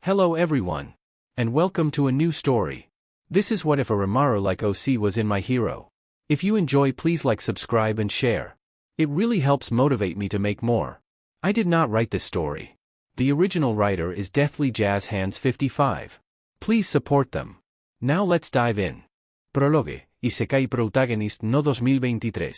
Hello everyone. And welcome to a new story. This is what if a rimuru like OC was in my hero. If you enjoy, please like, subscribe and share. It really helps motivate me to make more. I did not write this story. The original writer is Deathly Jazz Hands 55. Please support them. Now let's dive in. Prologue, Isekai Protagonist no 2023.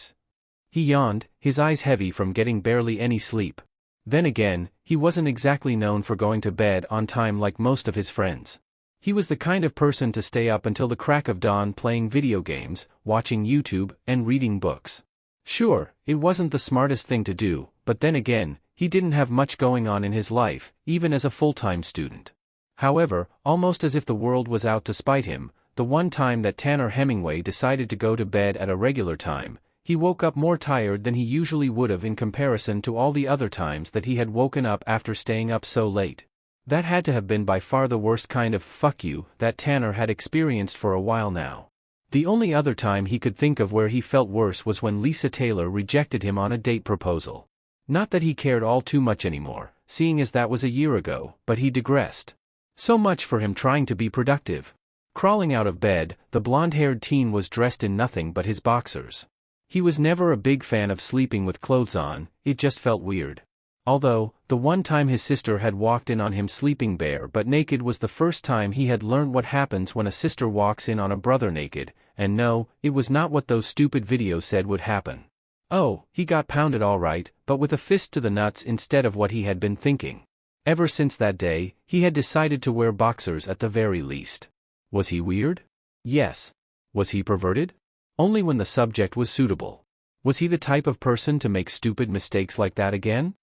He yawned, his eyes heavy from getting barely any sleep. Then again, he wasn't exactly known for going to bed on time like most of his friends. He was the kind of person to stay up until the crack of dawn playing video games, watching YouTube, and reading books. Sure, it wasn't the smartest thing to do, but then again, he didn't have much going on in his life, even as a full-time student. However, almost as if the world was out to spite him, the one time that Tanner Hemingway decided to go to bed at a regular time, he woke up more tired than he usually would have in comparison to all the other times that he had woken up after staying up so late. That had to have been by far the worst kind of fuck you that Tanner had experienced for a while now. The only other time he could think of where he felt worse was when Lisa Taylor rejected him on a date proposal. Not that he cared all too much anymore, seeing as that was a year ago, but he digressed. So much for him trying to be productive. Crawling out of bed, the blonde-haired teen was dressed in nothing but his boxers. He was never a big fan of sleeping with clothes on, it just felt weird. Although, the one time his sister had walked in on him sleeping bare but naked was the first time he had learned what happens when a sister walks in on a brother naked, and no, it was not what those stupid videos said would happen. Oh, he got pounded all right, but with a fist to the nuts instead of what he had been thinking. Ever since that day, he had decided to wear boxers at the very least. Was he weird? Yes. Was he perverted? Only when the subject was suitable. Was he the type of person to make stupid mistakes like that again?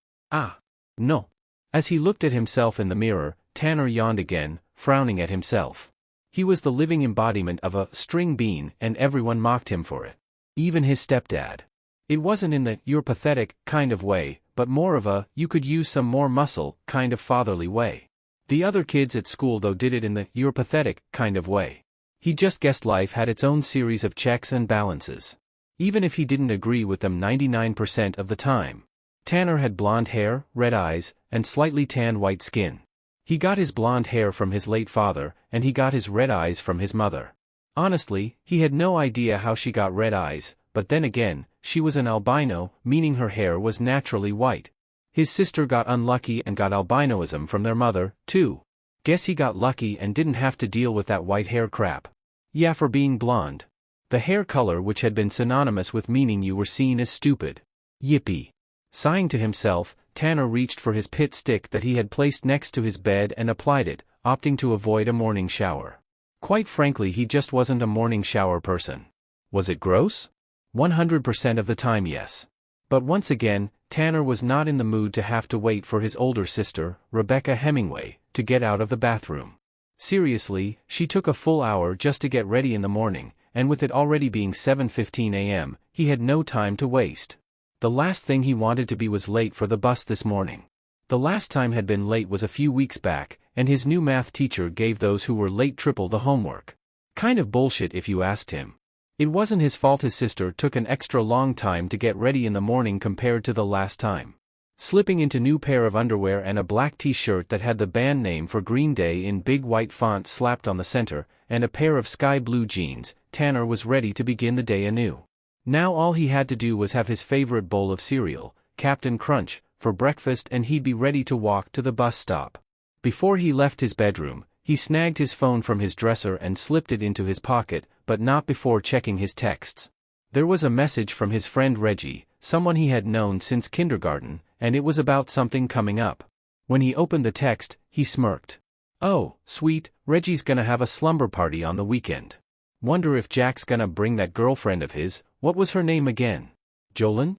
No. As he looked at himself in the mirror, Tanner yawned again, frowning at himself. He was the living embodiment of a string bean, and everyone mocked him for it. Even his stepdad. It wasn't in the "you're pathetic" kind of way, but more of a "you could use some more muscle" kind of fatherly way. The other kids at school though did it in the "you're pathetic" kind of way. He just guessed life had its own series of checks and balances. Even if he didn't agree with them 99% of the time. Tanner had blonde hair, red eyes, and slightly tanned white skin. He got his blonde hair from his late father, and he got his red eyes from his mother. Honestly, he had no idea how she got red eyes, but then again, she was an albino, meaning her hair was naturally white. His sister got unlucky and got albinoism from their mother, too. Guess he got lucky and didn't have to deal with that white hair crap. Yeah, for being blonde. The hair color which had been synonymous with meaning you were seen as stupid. Yippee. Sighing to himself, Tanner reached for his pit stick that he had placed next to his bed and applied it, opting to avoid a morning shower. Quite frankly, he just wasn't a morning shower person. Was it gross? 100% of the time, yes. But once again, Tanner was not in the mood to have to wait for his older sister, Rebecca Hemingway, to get out of the bathroom. Seriously, she took a full hour just to get ready in the morning, and with it already being 7:15 a.m., he had no time to waste. The last thing he wanted to be was late for the bus this morning. The last time had been late was a few weeks back, and his new math teacher gave those who were late triple the homework. Kind of bullshit if you asked him. It wasn't his fault his sister took an extra long time to get ready in the morning compared to the last time. Slipping into new pair of underwear and a black t-shirt that had the band name for Green Day in big white font slapped on the center, and a pair of sky blue jeans, Tanner was ready to begin the day anew. Now all he had to do was have his favorite bowl of cereal, Captain Crunch, for breakfast and he'd be ready to walk to the bus stop. Before he left his bedroom, he snagged his phone from his dresser and slipped it into his pocket, but not before checking his texts. There was a message from his friend Reggie, someone he had known since kindergarten, and it was about something coming up. When he opened the text, he smirked. Oh, sweet, Reggie's gonna have a slumber party on the weekend. Wonder if Jack's gonna bring that girlfriend of his, what was her name again? Jolene?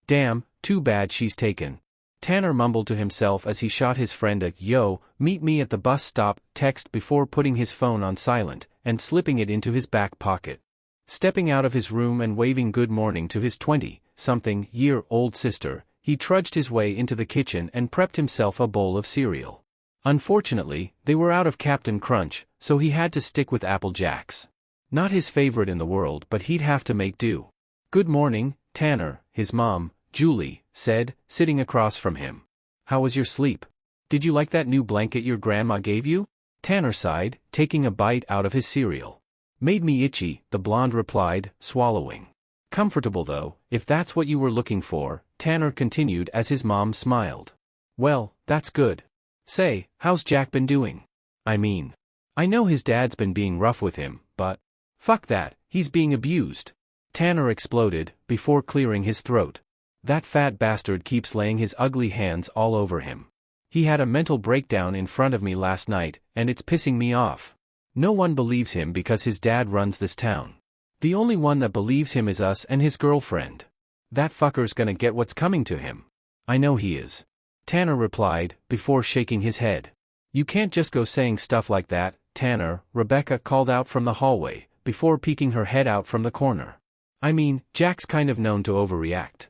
Damn, too bad she's taken. Tanner mumbled to himself as he shot his friend a "yo, meet me at the bus stop" text before putting his phone on silent, and slipping it into his back pocket. Stepping out of his room and waving good morning to his 20-something-year-old sister, he trudged his way into the kitchen and prepped himself a bowl of cereal. Unfortunately, they were out of Captain Crunch, so he had to stick with Apple Jacks. Not his favorite in the world, but he'd have to make do. "Good morning, Tanner," his mom, Julie, said, sitting across from him. "How was your sleep?" Did you like that new blanket your grandma gave you? Tanner sighed, taking a bite out of his cereal. Made me itchy, the blonde replied, swallowing. Comfortable though, if that's what you were looking for, Tanner continued as his mom smiled. Well, that's good. Say, how's Jack been doing? I mean, I know his dad's been being rough with him, but fuck that, he's being abused. Tanner exploded, before clearing his throat. That fat bastard keeps laying his ugly hands all over him. He had a mental breakdown in front of me last night, and it's pissing me off. No one believes him because his dad runs this town. The only one that believes him is us and his girlfriend. That fucker's gonna get what's coming to him. I know he is. Tanner replied, before shaking his head. You can't just go saying stuff like that, Tanner, Rebecca called out from the hallway, before peeking her head out from the corner. I mean, Jack's kind of known to overreact.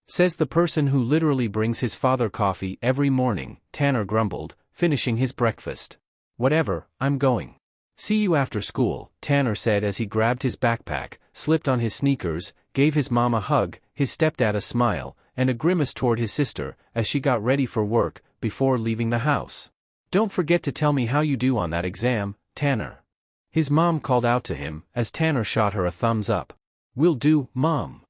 Says the person who literally brings his father coffee every morning, Tanner grumbled, finishing his breakfast. Whatever, I'm going. See you after school, Tanner said as he grabbed his backpack, slipped on his sneakers, gave his mom a hug, his stepdad a smile, and a grimace toward his sister, as she got ready for work, before leaving the house. Don't forget to tell me how you do on that exam, Tanner. His mom called out to him, as Tanner shot her a thumbs up. Will do, Mom.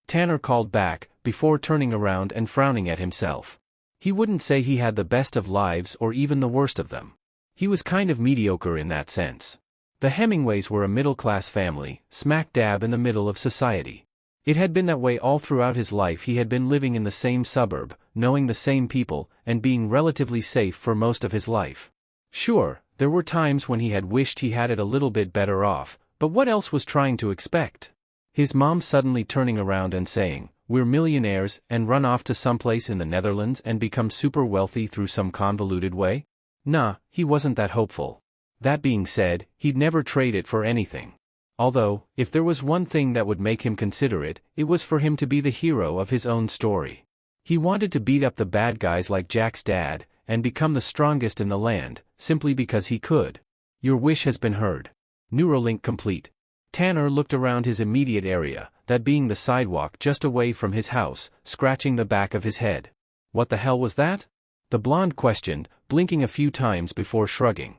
Tanner called back, before turning around and frowning at himself. He wouldn't say he had the best of lives or even the worst of them. He was kind of mediocre in that sense. The Hemingways were a middle-class family, smack dab in the middle of society. It had been that way all throughout his life. He had been living in the same suburb, knowing the same people, and being relatively safe for most of his life. Sure, there were times when he had wished he had it a little bit better off, but what else was trying to expect? His mom suddenly turning around and saying, "We're millionaires," and run off to someplace in the Netherlands and become super wealthy through some convoluted way? Nah, he wasn't that hopeful. That being said, he'd never trade it for anything. Although, if there was one thing that would make him consider it, it was for him to be the hero of his own story. He wanted to beat up the bad guys like Jack's dad, and become the strongest in the land, simply because he could. Your wish has been heard. Neuralink complete. Tanner looked around his immediate area, that being the sidewalk just away from his house, scratching the back of his head. What the hell was that? The blonde questioned, blinking a few times before shrugging.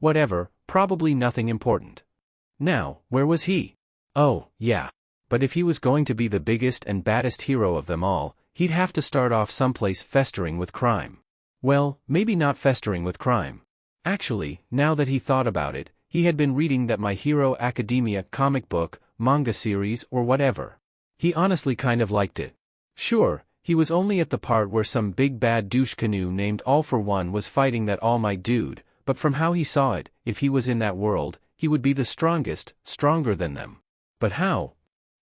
Whatever, probably nothing important. Now, where was he? Oh, yeah. But if he was going to be the biggest and baddest hero of them all, he'd have to start off someplace festering with crime. Well, maybe not festering with crime. Actually, now that he thought about it, he had been reading that My Hero Academia comic book, manga series or whatever. He honestly kind of liked it. Sure, he was only at the part where some big bad douche canoe named All for One was fighting that All Might dude, but from how he saw it, if he was in that world, he would be the strongest, stronger than them. But how?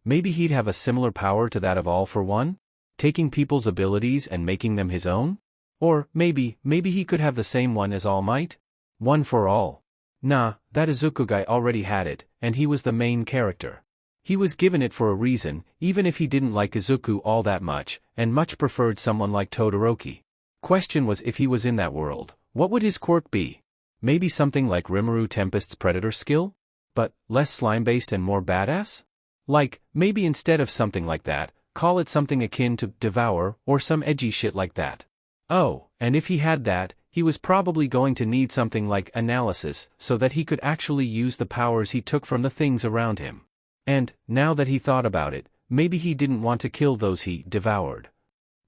Maybe he'd have a similar power to that of All for One? Taking people's abilities and making them his own? Or, maybe he could have the same one as All Might? One for all. Nah, that Izuku guy already had it, and he was the main character. He was given it for a reason, even if he didn't like Izuku all that much, and much preferred someone like Todoroki. Question was, if he was in that world, what would his quirk be? Maybe something like Rimuru Tempest's predator skill? But, less slime-based and more badass? Like, maybe instead of something like that, call it something akin to Devour, or some edgy shit like that. Oh, and if he had that, he was probably going to need something like Analysis, so that he could actually use the powers he took from the things around him. And, now that he thought about it, maybe he didn't want to kill those he devoured.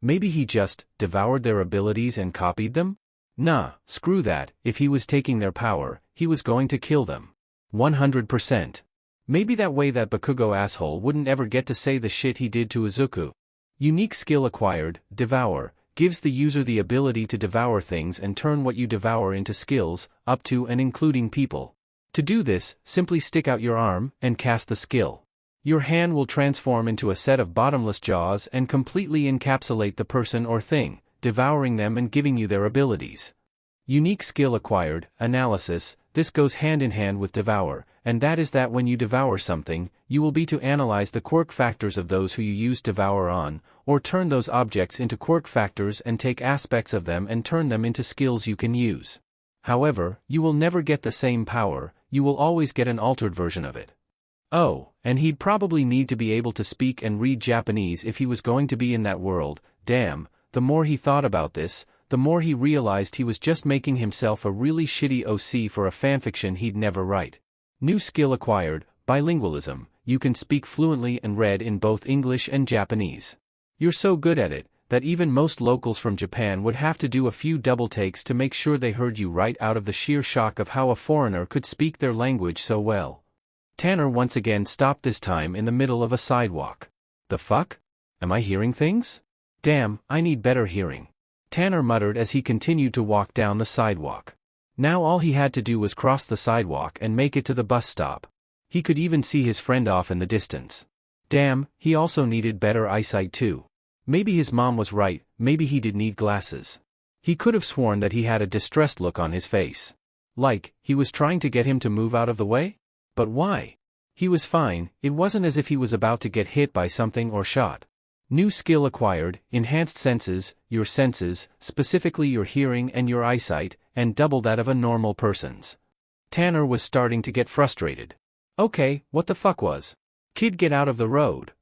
Maybe he just devoured their abilities and copied them? Nah, screw that. If he was taking their power, he was going to kill them. 100%. Maybe that way that Bakugo asshole wouldn't ever get to say the shit he did to Izuku. Unique skill acquired, Devour, gives the user the ability to devour things and turn what you devour into skills, up to and including people. To do this, simply stick out your arm and cast the skill. Your hand will transform into a set of bottomless jaws and completely encapsulate the person or thing, devouring them and giving you their abilities. Unique skill acquired, Analysis, this goes hand in hand with Devour, and that is that when you devour something, you will be to analyze the quirk factors of those who you use Devour on, or turn those objects into quirk factors and take aspects of them and turn them into skills you can use. However, you will never get the same power, you will always get an altered version of it. Oh, and he'd probably need to be able to speak and read Japanese if he was going to be in that world. Damn. The more he thought about this, the more he realized he was just making himself a really shitty OC for a fanfiction he'd never write. New skill acquired, bilingualism. You can speak fluently and read in both English and Japanese. You're so good at it that even most locals from Japan would have to do a few double takes to make sure they heard you right out of the sheer shock of how a foreigner could speak their language so well. Tanner once again stopped, this time in the middle of a sidewalk. The fuck? Am I hearing things? Damn, I need better hearing. Tanner muttered as he continued to walk down the sidewalk. Now all he had to do was cross the sidewalk and make it to the bus stop. He could even see his friend off in the distance. Damn, he also needed better eyesight too. Maybe his mom was right, maybe he did need glasses. He could have sworn that he had a distressed look on his face. Like, he was trying to get him to move out of the way? But why? He was fine, it wasn't as if he was about to get hit by something or shot. New skill acquired, enhanced senses, your senses, specifically your hearing and your eyesight, and double that of a normal person's. Tanner was starting to get frustrated. Okay, what the fuck was? Kid, get out of the road.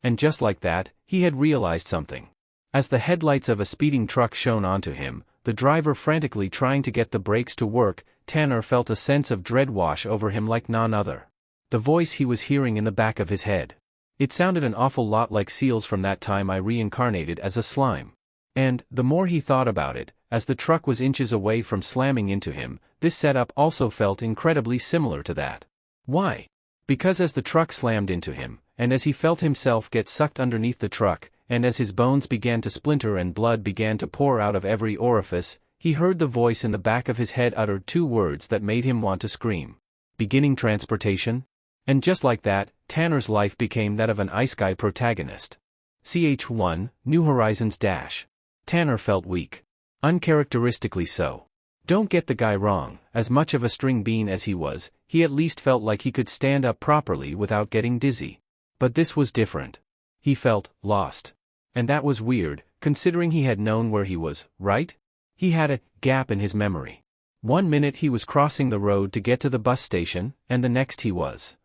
And just like that, he had realized something. As the headlights of a speeding truck shone onto him, the driver frantically trying to get the brakes to work, Tanner felt a sense of dread wash over him like none other. The voice he was hearing in the back of his head. It sounded an awful lot like Seals from that time I reincarnated as a slime. And, the more he thought about it, as the truck was inches away from slamming into him, this setup also felt incredibly similar to that. Why? Because as the truck slammed into him, and as he felt himself get sucked underneath the truck, and as his bones began to splinter and blood began to pour out of every orifice, he heard the voice in the back of his head utter two words that made him want to scream. Beginning transportation? And just like that, Tanner's life became that of an Ice Guy protagonist. Ch1, New Horizons dash. Tanner felt weak. Uncharacteristically so. Don't get the guy wrong, as much of a string bean as he was, he at least felt like he could stand up properly without getting dizzy. But this was different. He felt lost. And that was weird, considering he had known where he was, right? He had a gap in his memory. 1 minute he was crossing the road to get to the bus station, and the next he was.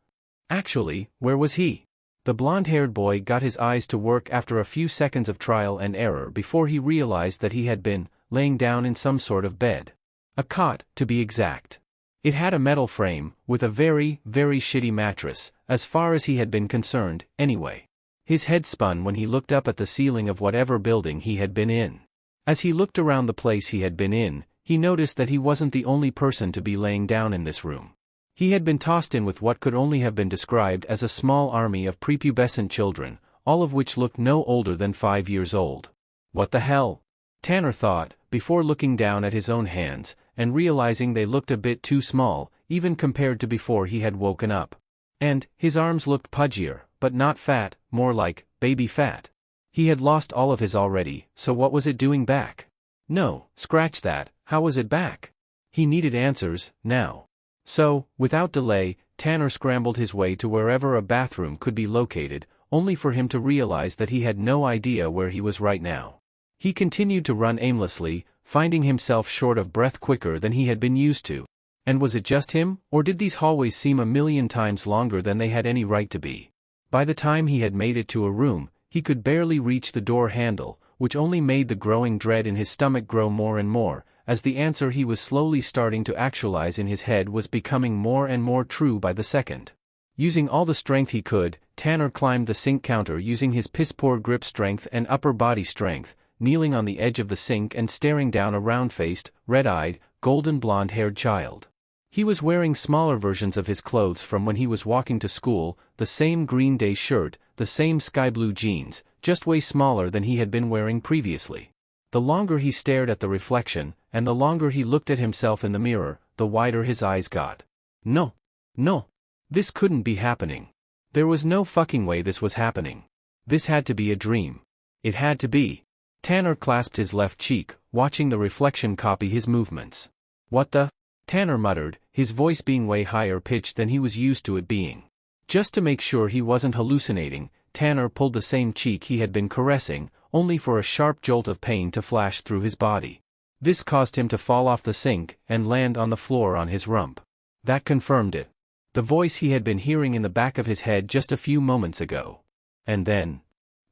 Actually, where was he? The blonde-haired boy got his eyes to work after a few seconds of trial and error before he realized that he had been laying down in some sort of bed. A cot, to be exact. It had a metal frame, with a very, very shitty mattress, as far as he had been concerned, anyway. His head spun when he looked up at the ceiling of whatever building he had been in. As he looked around the place he had been in, he noticed that he wasn't the only person to be laying down in this room. He had been tossed in with what could only have been described as a small army of prepubescent children, all of which looked no older than 5 years old. What the hell? Tanner thought, before looking down at his own hands, and realizing they looked a bit too small, even compared to before he had woken up. And, his arms looked pudgier, but not fat, more like baby fat. He had lost all of his already, so what was it doing back? No, scratch that, how was it back? He needed answers, now. So, without delay, Tanner scrambled his way to wherever a bathroom could be located, only for him to realize that he had no idea where he was right now. He continued to run aimlessly, finding himself short of breath quicker than he had been used to. And was it just him, or did these hallways seem a million times longer than they had any right to be? By the time he had made it to a room, he could barely reach the door handle, which only made the growing dread in his stomach grow more and more, as the answer he was slowly starting to actualize in his head was becoming more and more true by the second. Using all the strength he could, Tanner climbed the sink counter using his piss-poor grip strength and upper body strength, kneeling on the edge of the sink and staring down a round-faced, red-eyed, golden blonde-haired child. He was wearing smaller versions of his clothes from when he was walking to school, the same Green Day shirt, the same sky-blue jeans, just way smaller than he had been wearing previously. The longer he stared at the reflection, and the longer he looked at himself in the mirror, the wider his eyes got. No. No. This couldn't be happening. There was no fucking way this was happening. This had to be a dream. It had to be. Tanner clasped his left cheek, watching the reflection copy his movements. What the? Tanner muttered, his voice being way higher pitched than he was used to it being. Just to make sure he wasn't hallucinating, Tanner pulled the same cheek he had been caressing, only for a sharp jolt of pain to flash through his body. This caused him to fall off the sink and land on the floor on his rump. That confirmed it. The voice he had been hearing in the back of his head just a few moments ago. And then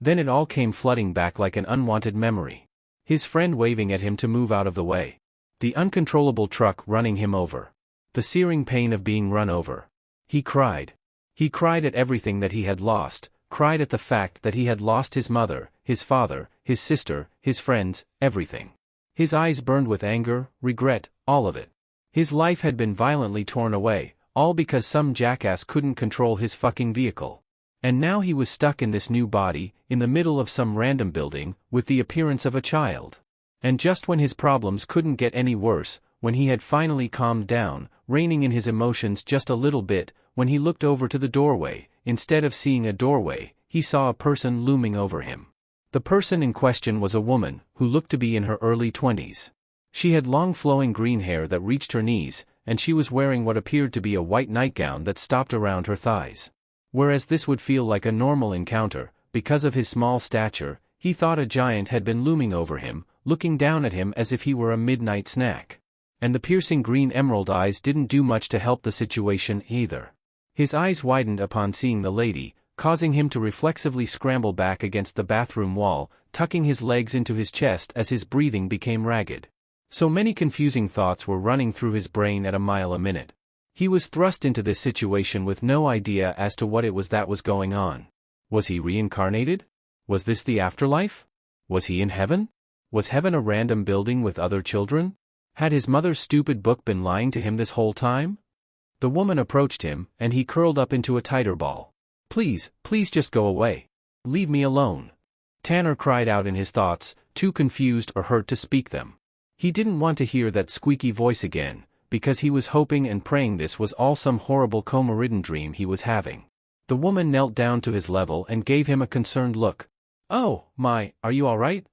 it all came flooding back like an unwanted memory. His friend waving at him to move out of the way. The uncontrollable truck running him over. The searing pain of being run over. He cried. He cried at everything that he had lost, cried at the fact that he had lost his mother, his father, his sister, his friends, everything. His eyes burned with anger, regret, all of it. His life had been violently torn away, all because some jackass couldn't control his fucking vehicle. And now he was stuck in this new body, in the middle of some random building, with the appearance of a child. And just when his problems couldn't get any worse, when he had finally calmed down, reining in his emotions just a little bit, when he looked over to the doorway, instead of seeing a doorway, he saw a person looming over him. The person in question was a woman, who looked to be in her early 20s. She had long flowing green hair that reached her knees, and she was wearing what appeared to be a white nightgown that stopped around her thighs. Whereas this would feel like a normal encounter, because of his small stature, he thought a giant had been looming over him, looking down at him as if he were a midnight snack. And the piercing green emerald eyes didn't do much to help the situation either. His eyes widened upon seeing the lady, causing him to reflexively scramble back against the bathroom wall, tucking his legs into his chest as his breathing became ragged. So many confusing thoughts were running through his brain at a mile a minute. He was thrust into this situation with no idea as to what it was that was going on. Was he reincarnated? Was this the afterlife? Was he in heaven? Was heaven a random building with other children? Had his mother's stupid book been lying to him this whole time? The woman approached him, and he curled up into a tighter ball. Please, please just go away. Leave me alone. Tanner cried out in his thoughts, too confused or hurt to speak them. He didn't want to hear that squeaky voice again, because he was hoping and praying this was all some horrible coma-ridden dream he was having. The woman knelt down to his level and gave him a concerned look. "Oh, my, are you all right?"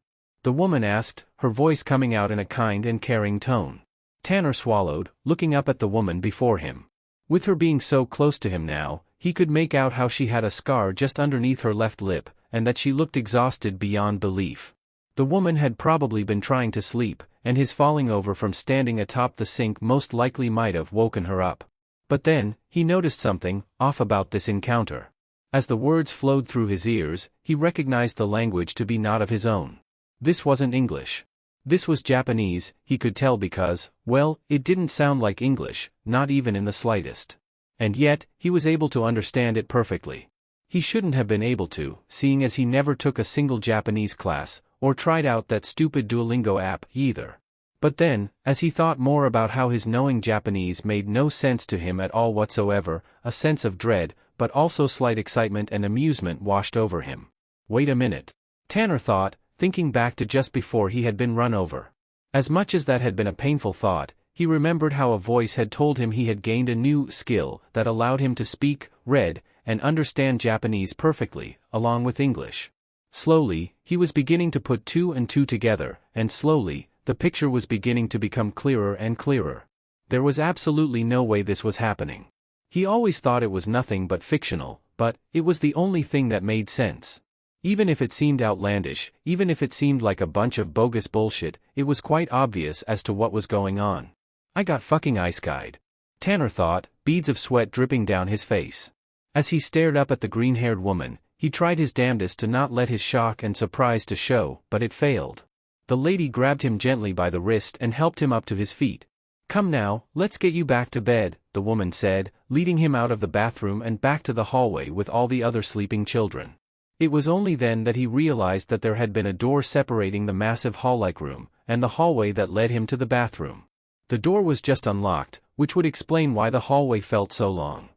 the woman asked, her voice coming out in a kind and caring tone. Tanner swallowed, looking up at the woman before him. With her being so close to him now, he could make out how she had a scar just underneath her left lip, and that she looked exhausted beyond belief. The woman had probably been trying to sleep, and his falling over from standing atop the sink most likely might have woken her up. But then, he noticed something off about this encounter. As the words flowed through his ears, he recognized the language to be not of his own. This wasn't English. This was Japanese, he could tell because, well, it didn't sound like English, not even in the slightest. And yet, he was able to understand it perfectly. He shouldn't have been able to, seeing as he never took a single Japanese class, or tried out that stupid Duolingo app either. But then, as he thought more about how his knowing Japanese made no sense to him at all whatsoever, a sense of dread, but also slight excitement and amusement washed over him. Wait a minute. Tanner thought, thinking back to just before he had been run over. As much as that had been a painful thought, he remembered how a voice had told him he had gained a new skill that allowed him to speak, read, and understand Japanese perfectly, along with English. Slowly, he was beginning to put two and two together, and slowly, the picture was beginning to become clearer and clearer. There was absolutely no way this was happening. He always thought it was nothing but fictional, but it was the only thing that made sense. Even if it seemed outlandish, even if it seemed like a bunch of bogus bullshit, it was quite obvious as to what was going on. I got fucking ice-guyed. Tanner thought, beads of sweat dripping down his face. As he stared up at the green-haired woman, he tried his damnedest to not let his shock and surprise to show, but it failed. The lady grabbed him gently by the wrist and helped him up to his feet. "Come now, let's get you back to bed," the woman said, leading him out of the bathroom and back to the hallway with all the other sleeping children. It was only then that he realized that there had been a door separating the massive hall-like room, and the hallway that led him to the bathroom. The door was just unlocked, which would explain why the hallway felt so long.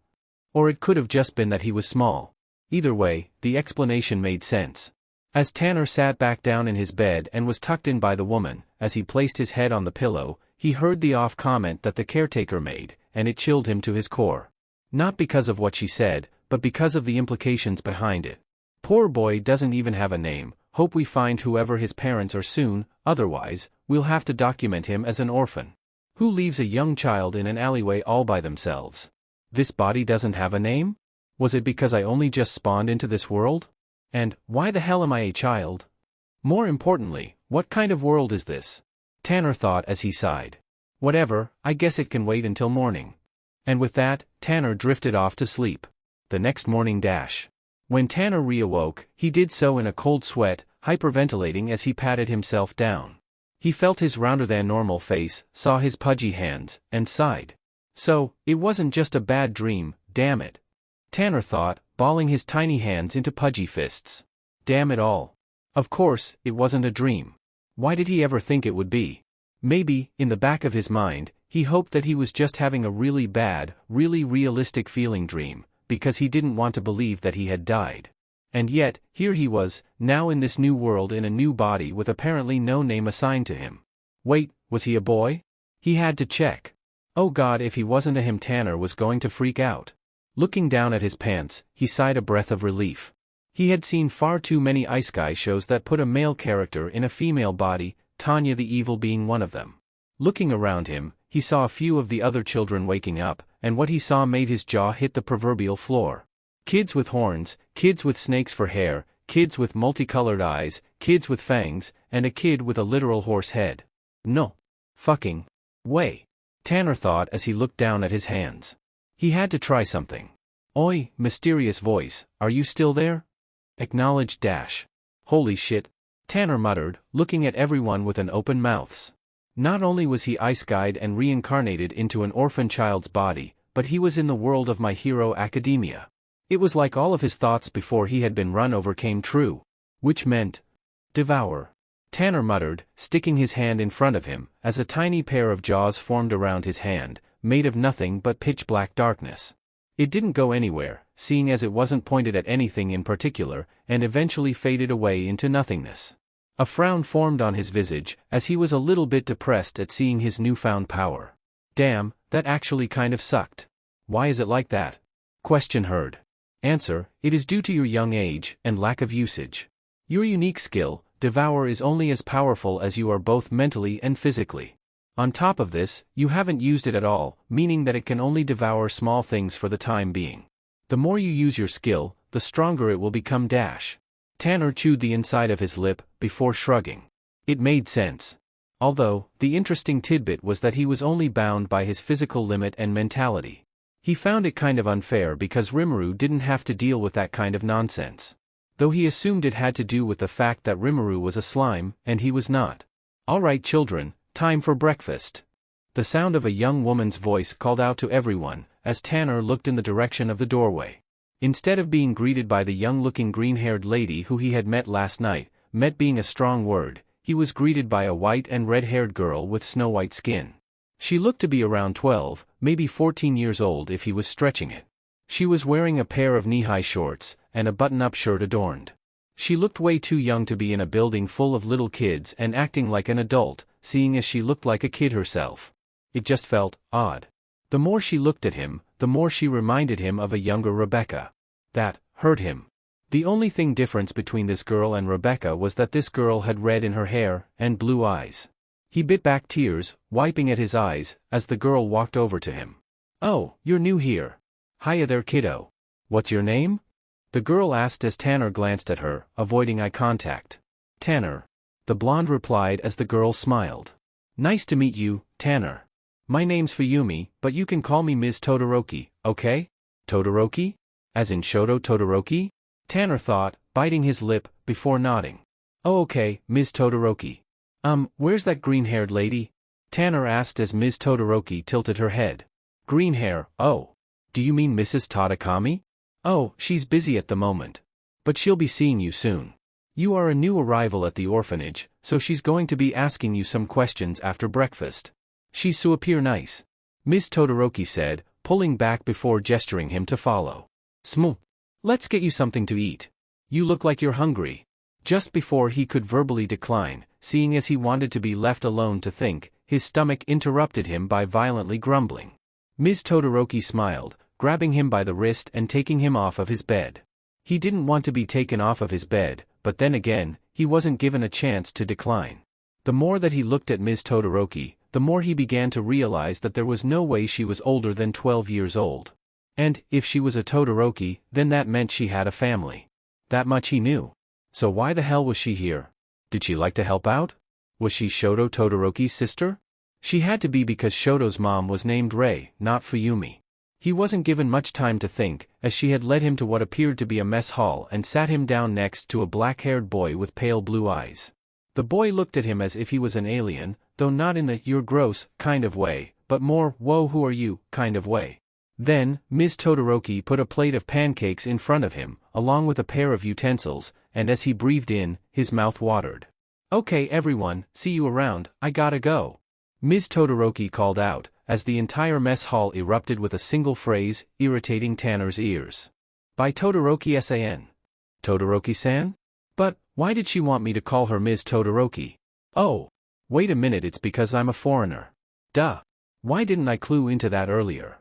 Or it could have just been that he was small. Either way, the explanation made sense. As Tanner sat back down in his bed and was tucked in by the woman, as he placed his head on the pillow, he heard the off comment that the caretaker made, and it chilled him to his core. Not because of what she said, but because of the implications behind it. Poor boy doesn't even have a name, hope we find whoever his parents are soon, otherwise, we'll have to document him as an orphan. Who leaves a young child in an alleyway all by themselves? This body doesn't have a name? Was it because I only just spawned into this world? And, why the hell am I a child? More importantly, what kind of world is this? Tanner thought as he sighed. Whatever, I guess it can wait until morning. And with that, Tanner drifted off to sleep. The next morning dash. When Tanner reawoke, he did so in a cold sweat, hyperventilating as he patted himself down. He felt his rounder-than-normal face, saw his pudgy hands, and sighed. So, it wasn't just a bad dream, damn it. Tanner thought, balling his tiny hands into pudgy fists. Damn it all. Of course, it wasn't a dream. Why did he ever think it would be? Maybe, in the back of his mind, he hoped that he was just having a really bad, really realistic feeling dream, because he didn't want to believe that he had died. And yet, here he was, now in this new world in a new body with apparently no name assigned to him. Wait, was he a boy? He had to check. Oh God, if he wasn't a him, Tanner was going to freak out. Looking down at his pants, he sighed a breath of relief. He had seen far too many ice guy shows that put a male character in a female body, Tanya the Evil being one of them. Looking around him, he saw a few of the other children waking up, and what he saw made his jaw hit the proverbial floor. Kids with horns, kids with snakes for hair, kids with multicolored eyes, kids with fangs, and a kid with a literal horse head. No fucking way, Tanner thought as he looked down at his hands. He had to try something. Oi, mysterious voice, are you still there? Acknowledged dash. Holy shit, Tanner muttered, looking at everyone with an open mouths. Not only was he ice-guyed and reincarnated into an orphan child's body, but he was in the world of My Hero Academia. It was like all of his thoughts before he had been run over came true. Which meant, devour. Tanner muttered, sticking his hand in front of him, as a tiny pair of jaws formed around his hand, made of nothing but pitch-black darkness. It didn't go anywhere, seeing as it wasn't pointed at anything in particular, and eventually faded away into nothingness. A frown formed on his visage, as he was a little bit depressed at seeing his newfound power. Damn, that actually kind of sucked. Why is it like that? Question heard. Answer, it is due to your young age, and lack of usage. Your unique skill, Devour, is only as powerful as you are both mentally and physically. On top of this, you haven't used it at all, meaning that it can only devour small things for the time being. The more you use your skill, the stronger it will become dash. Tanner chewed the inside of his lip, before shrugging. It made sense. Although, the interesting tidbit was that he was only bound by his physical limit and mentality. He found it kind of unfair because Rimuru didn't have to deal with that kind of nonsense. Though he assumed it had to do with the fact that Rimuru was a slime, and he was not. Alright children, time for breakfast. The sound of a young woman's voice called out to everyone, as Tanner looked in the direction of the doorway. Instead of being greeted by the young-looking green-haired lady who he had met last night, met being a strong word, he was greeted by a white and red-haired girl with snow-white skin. She looked to be around 12, maybe 14 years old if he was stretching it. She was wearing a pair of knee-high shorts, and a button-up shirt adorned. She looked way too young to be in a building full of little kids and acting like an adult, seeing as she looked like a kid herself. It just felt odd. The more she looked at him, the more she reminded him of a younger Rebecca. That hurt him. The only thing difference between this girl and Rebecca was that this girl had red in her hair and blue eyes. He bit back tears, wiping at his eyes, as the girl walked over to him. Oh, you're new here. Hiya there kiddo. What's your name? The girl asked as Tanner glanced at her, avoiding eye contact. Tanner. The blonde replied as the girl smiled. Nice to meet you, Tanner. My name's Fuyumi, but you can call me Ms. Todoroki, okay? Todoroki? As in Shoto Todoroki? Tanner thought, biting his lip, before nodding. Oh okay, Ms. Todoroki. Where's that green-haired lady? Tanner asked as Ms. Todoroki tilted her head. Green hair, oh. Do you mean Mrs. Tadakami? Oh, she's busy at the moment. But she'll be seeing you soon. You are a new arrival at the orphanage, so she's going to be asking you some questions after breakfast. She's so appear nice. Ms. Todoroki said, pulling back before gesturing him to follow. Smoo. Let's get you something to eat. You look like you're hungry. Just before he could verbally decline, seeing as he wanted to be left alone to think, his stomach interrupted him by violently grumbling. Ms. Todoroki smiled, grabbing him by the wrist and taking him off of his bed. He didn't want to be taken off of his bed, but then again, he wasn't given a chance to decline. The more that he looked at Ms. Todoroki, the more he began to realize that there was no way she was older than 12 years old. And, if she was a Todoroki, then that meant she had a family. That much he knew. So why the hell was she here? Did she like to help out? Was she Shoto Todoroki's sister? She had to be because Shoto's mom was named Rei, not Fuyumi. He wasn't given much time to think, as she had led him to what appeared to be a mess hall and sat him down next to a black-haired boy with pale blue eyes. The boy looked at him as if he was an alien, though not in the "you're gross" kind of way, but more "whoa, who are you" kind of way. Then, Ms. Todoroki put a plate of pancakes in front of him, along with a pair of utensils, and as he breathed in, his mouth watered. "Okay everyone, see you around, I gotta go," Ms. Todoroki called out, as the entire mess hall erupted with a single phrase, irritating Tanner's ears. "By Todoroki-san. Todoroki-san? But, why did she want me to call her Ms. Todoroki? Oh. Wait a minute, it's because I'm a foreigner. Duh. Why didn't I clue into that earlier?"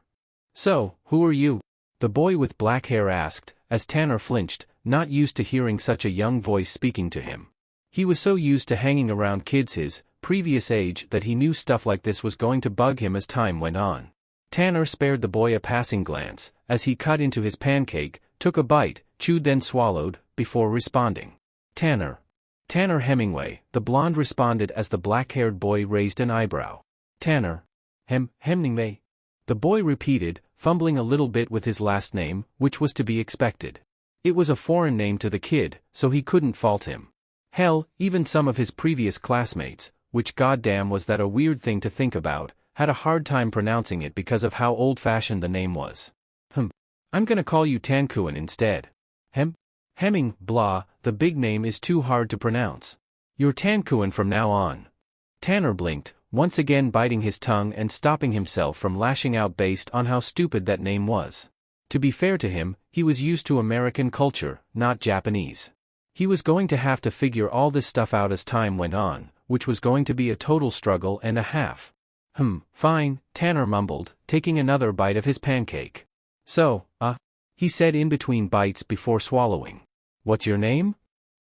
"So, who are you?" the boy with black hair asked, as Tanner flinched, not used to hearing such a young voice speaking to him. He was so used to hanging around kids his previous age that he knew stuff like this was going to bug him as time went on. Tanner spared the boy a passing glance, as he cut into his pancake, took a bite, chewed then swallowed, before responding. "Tanner. Tanner Hemingway," the blonde responded as the black-haired boy raised an eyebrow. "Tanner. Hemingway?" the boy repeated, fumbling a little bit with his last name, which was to be expected. It was a foreign name to the kid, so he couldn't fault him. Hell, even some of his previous classmates, which goddamn was that a weird thing to think about, had a hard time pronouncing it because of how old-fashioned the name was. I'm gonna call you Tankuin instead. Hemming, blah, the big name is too hard to pronounce. You're Tankuin from now on." Tanner blinked, once again biting his tongue and stopping himself from lashing out based on how stupid that name was. To be fair to him, he was used to American culture, not Japanese. He was going to have to figure all this stuff out as time went on, which was going to be a total struggle and a half. Fine, Tanner mumbled, taking another bite of his pancake. "So, he said in between bites before swallowing. "What's your name?"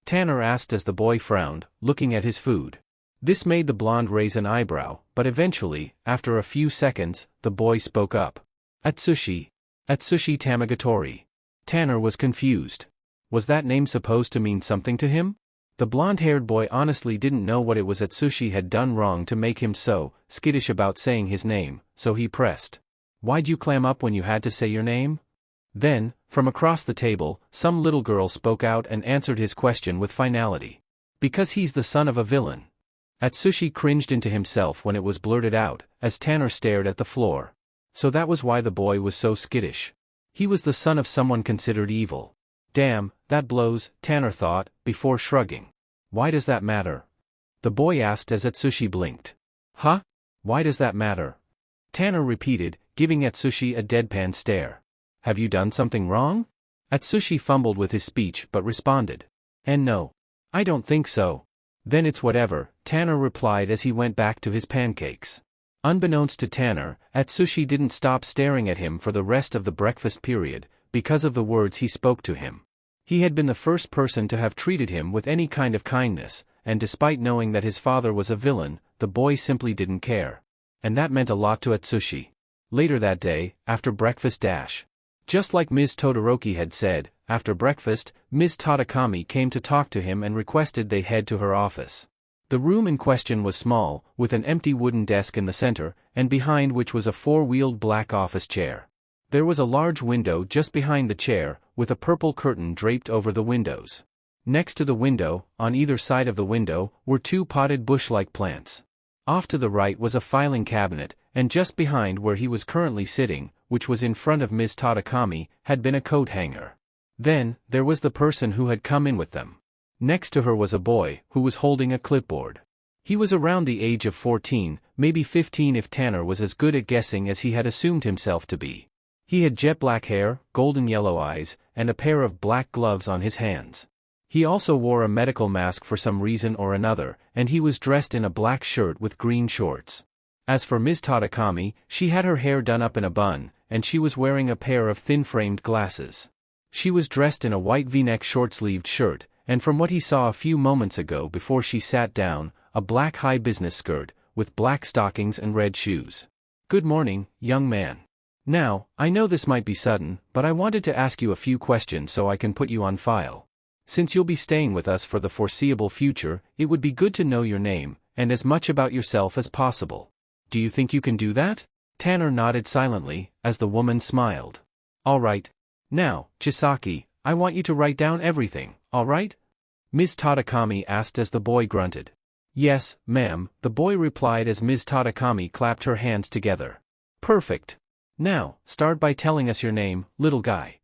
Tanner asked as the boy frowned, looking at his food. This made the blonde raise an eyebrow, but eventually, after a few seconds, the boy spoke up. "Atsushi. Atsushi Tamagatori." Tanner was confused. Was that name supposed to mean something to him? The blonde-haired boy honestly didn't know what it was Atsushi had done wrong to make him so skittish about saying his name, so he pressed. "Why'd you clam up when you had to say your name?" Then, from across the table, some little girl spoke out and answered his question with finality. "Because he's the son of a villain." Atsushi cringed into himself when it was blurted out, as Tanner stared at the floor. So that was why the boy was so skittish. He was the son of someone considered evil. Damn, that blows, Tanner thought, before shrugging. "Why does that matter?" the boy asked as Atsushi blinked. "Huh? Why does that matter?" Tanner repeated, giving Atsushi a deadpan stare. "Have you done something wrong?" Atsushi fumbled with his speech but responded. "And no. I don't think so." "Then it's whatever," Tanner replied as he went back to his pancakes. Unbeknownst to Tanner, Atsushi didn't stop staring at him for the rest of the breakfast period, because of the words he spoke to him. He had been the first person to have treated him with any kind of kindness, and despite knowing that his father was a villain, the boy simply didn't care. And that meant a lot to Atsushi. Later that day, after breakfast just like Ms. Todoroki had said, after breakfast, Ms. Tatakami came to talk to him and requested they head to her office. The room in question was small, with an empty wooden desk in the center, and behind which was a four-wheeled black office chair. There was a large window just behind the chair, with a purple curtain draped over the windows. Next to the window, on either side of the window, were two potted bush-like plants. Off to the right was a filing cabinet, and just behind where he was currently sitting, which was in front of Ms. Tatakami, had been a coat hanger. Then, there was the person who had come in with them. Next to her was a boy, who was holding a clipboard. He was around the age of 14, maybe 15 if Tanner was as good at guessing as he had assumed himself to be. He had jet black hair, golden yellow eyes, and a pair of black gloves on his hands. He also wore a medical mask for some reason or another, and he was dressed in a black shirt with green shorts. As for Ms. Tatakami, she had her hair done up in a bun, and she was wearing a pair of thin-framed glasses. She was dressed in a white V-neck short-sleeved shirt, and from what he saw a few moments ago before she sat down, a black high business skirt, with black stockings and red shoes. "Good morning, young man. Now, I know this might be sudden, but I wanted to ask you a few questions so I can put you on file. Since you'll be staying with us for the foreseeable future, it would be good to know your name, and as much about yourself as possible. Do you think you can do that?" Tanner nodded silently, as the woman smiled. All right. Now, Chisaki, I want you to write down everything, all right? Ms. Tadakami asked as the boy grunted. Yes, ma'am, the boy replied as Ms. Tadakami clapped her hands together. Perfect. Now, start by telling us your name, little guy.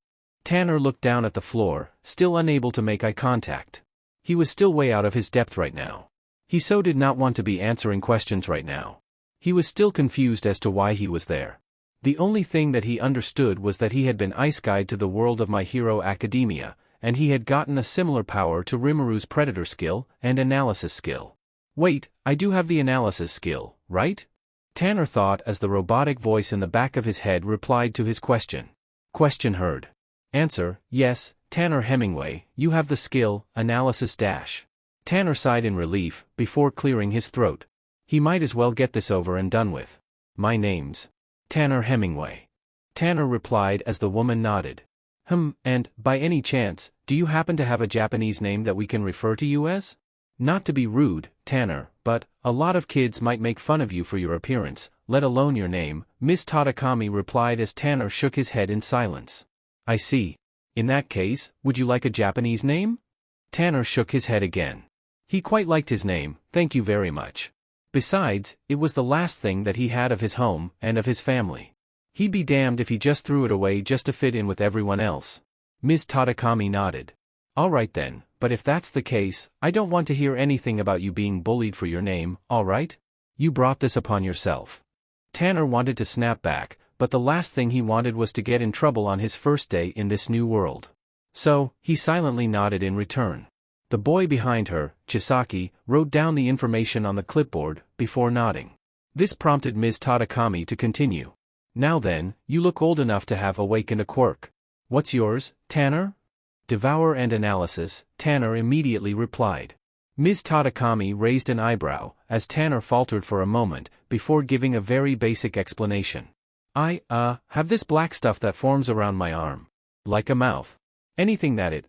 Tanner looked down at the floor, still unable to make eye contact. He was still way out of his depth right now. He so did not want to be answering questions right now. He was still confused as to why he was there. The only thing that he understood was that he had been ice guide to the world of My Hero Academia, and he had gotten a similar power to Rimuru's predator skill and analysis skill. Wait, I do have the analysis skill, right? Tanner thought as the robotic voice in the back of his head replied to his question. Question heard. Answer, yes, Tanner Hemingway, you have the skill, analysis dash. Tanner sighed in relief, before clearing his throat. He might as well get this over and done with. My name's Tanner Hemingway. Tanner replied as the woman nodded. And, by any chance, do you happen to have a Japanese name that we can refer to you as? Not to be rude, Tanner, but a lot of kids might make fun of you for your appearance, let alone your name, Miss Tadakami replied as Tanner shook his head in silence. I see. In that case, would you like a Japanese name? Tanner shook his head again. He quite liked his name, thank you very much. Besides, it was the last thing that he had of his home and of his family. He'd be damned if he just threw it away just to fit in with everyone else. Ms. Tadakami nodded. All right then, but if that's the case, I don't want to hear anything about you being bullied for your name, all right? You brought this upon yourself. Tanner wanted to snap back, but the last thing he wanted was to get in trouble on his first day in this new world. So, he silently nodded in return. The boy behind her, Chisaki, wrote down the information on the clipboard, before nodding. This prompted Ms. Tadakami to continue. Now then, you look old enough to have awakened a quirk. What's yours, Tanner? Devour and analysis, Tanner immediately replied. Ms. Tadakami raised an eyebrow, as Tanner faltered for a moment, before giving a very basic explanation. I have this black stuff that forms around my arm. Like a mouth. Anything that it,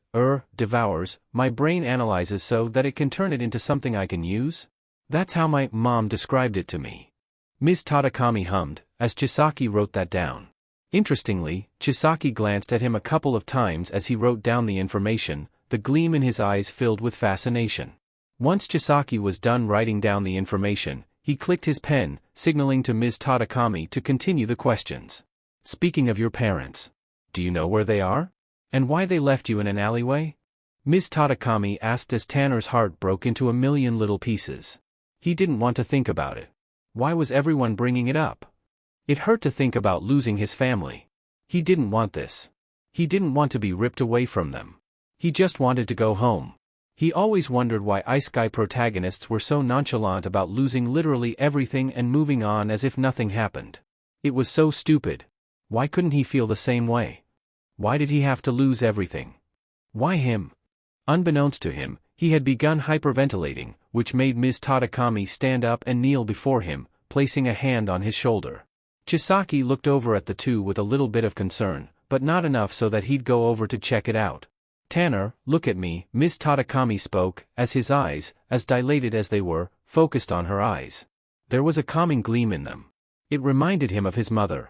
devours, my brain analyzes so that it can turn it into something I can use? That's how my mom described it to me. Ms. Tadakami hummed, as Chisaki wrote that down. Interestingly, Chisaki glanced at him a couple of times as he wrote down the information, the gleam in his eyes filled with fascination. Once Chisaki was done writing down the information, he clicked his pen, signaling to Ms. Tadakami to continue the questions. Speaking of your parents, do you know where they are? And why they left you in an alleyway? Ms. Tadakami asked as Tanner's heart broke into a million little pieces. He didn't want to think about it. Why was everyone bringing it up? It hurt to think about losing his family. He didn't want this. He didn't want to be ripped away from them. He just wanted to go home. He always wondered why Ice Guy protagonists were so nonchalant about losing literally everything and moving on as if nothing happened. It was so stupid. Why couldn't he feel the same way? Why did he have to lose everything? Why him? Unbeknownst to him, he had begun hyperventilating, which made Ms. Tadakami stand up and kneel before him, placing a hand on his shoulder. Chisaki looked over at the two with a little bit of concern, but not enough so that he'd go over to check it out. Tanner, look at me, Ms. Tadakami spoke, as his eyes, as dilated as they were, focused on her eyes. There was a calming gleam in them. It reminded him of his mother.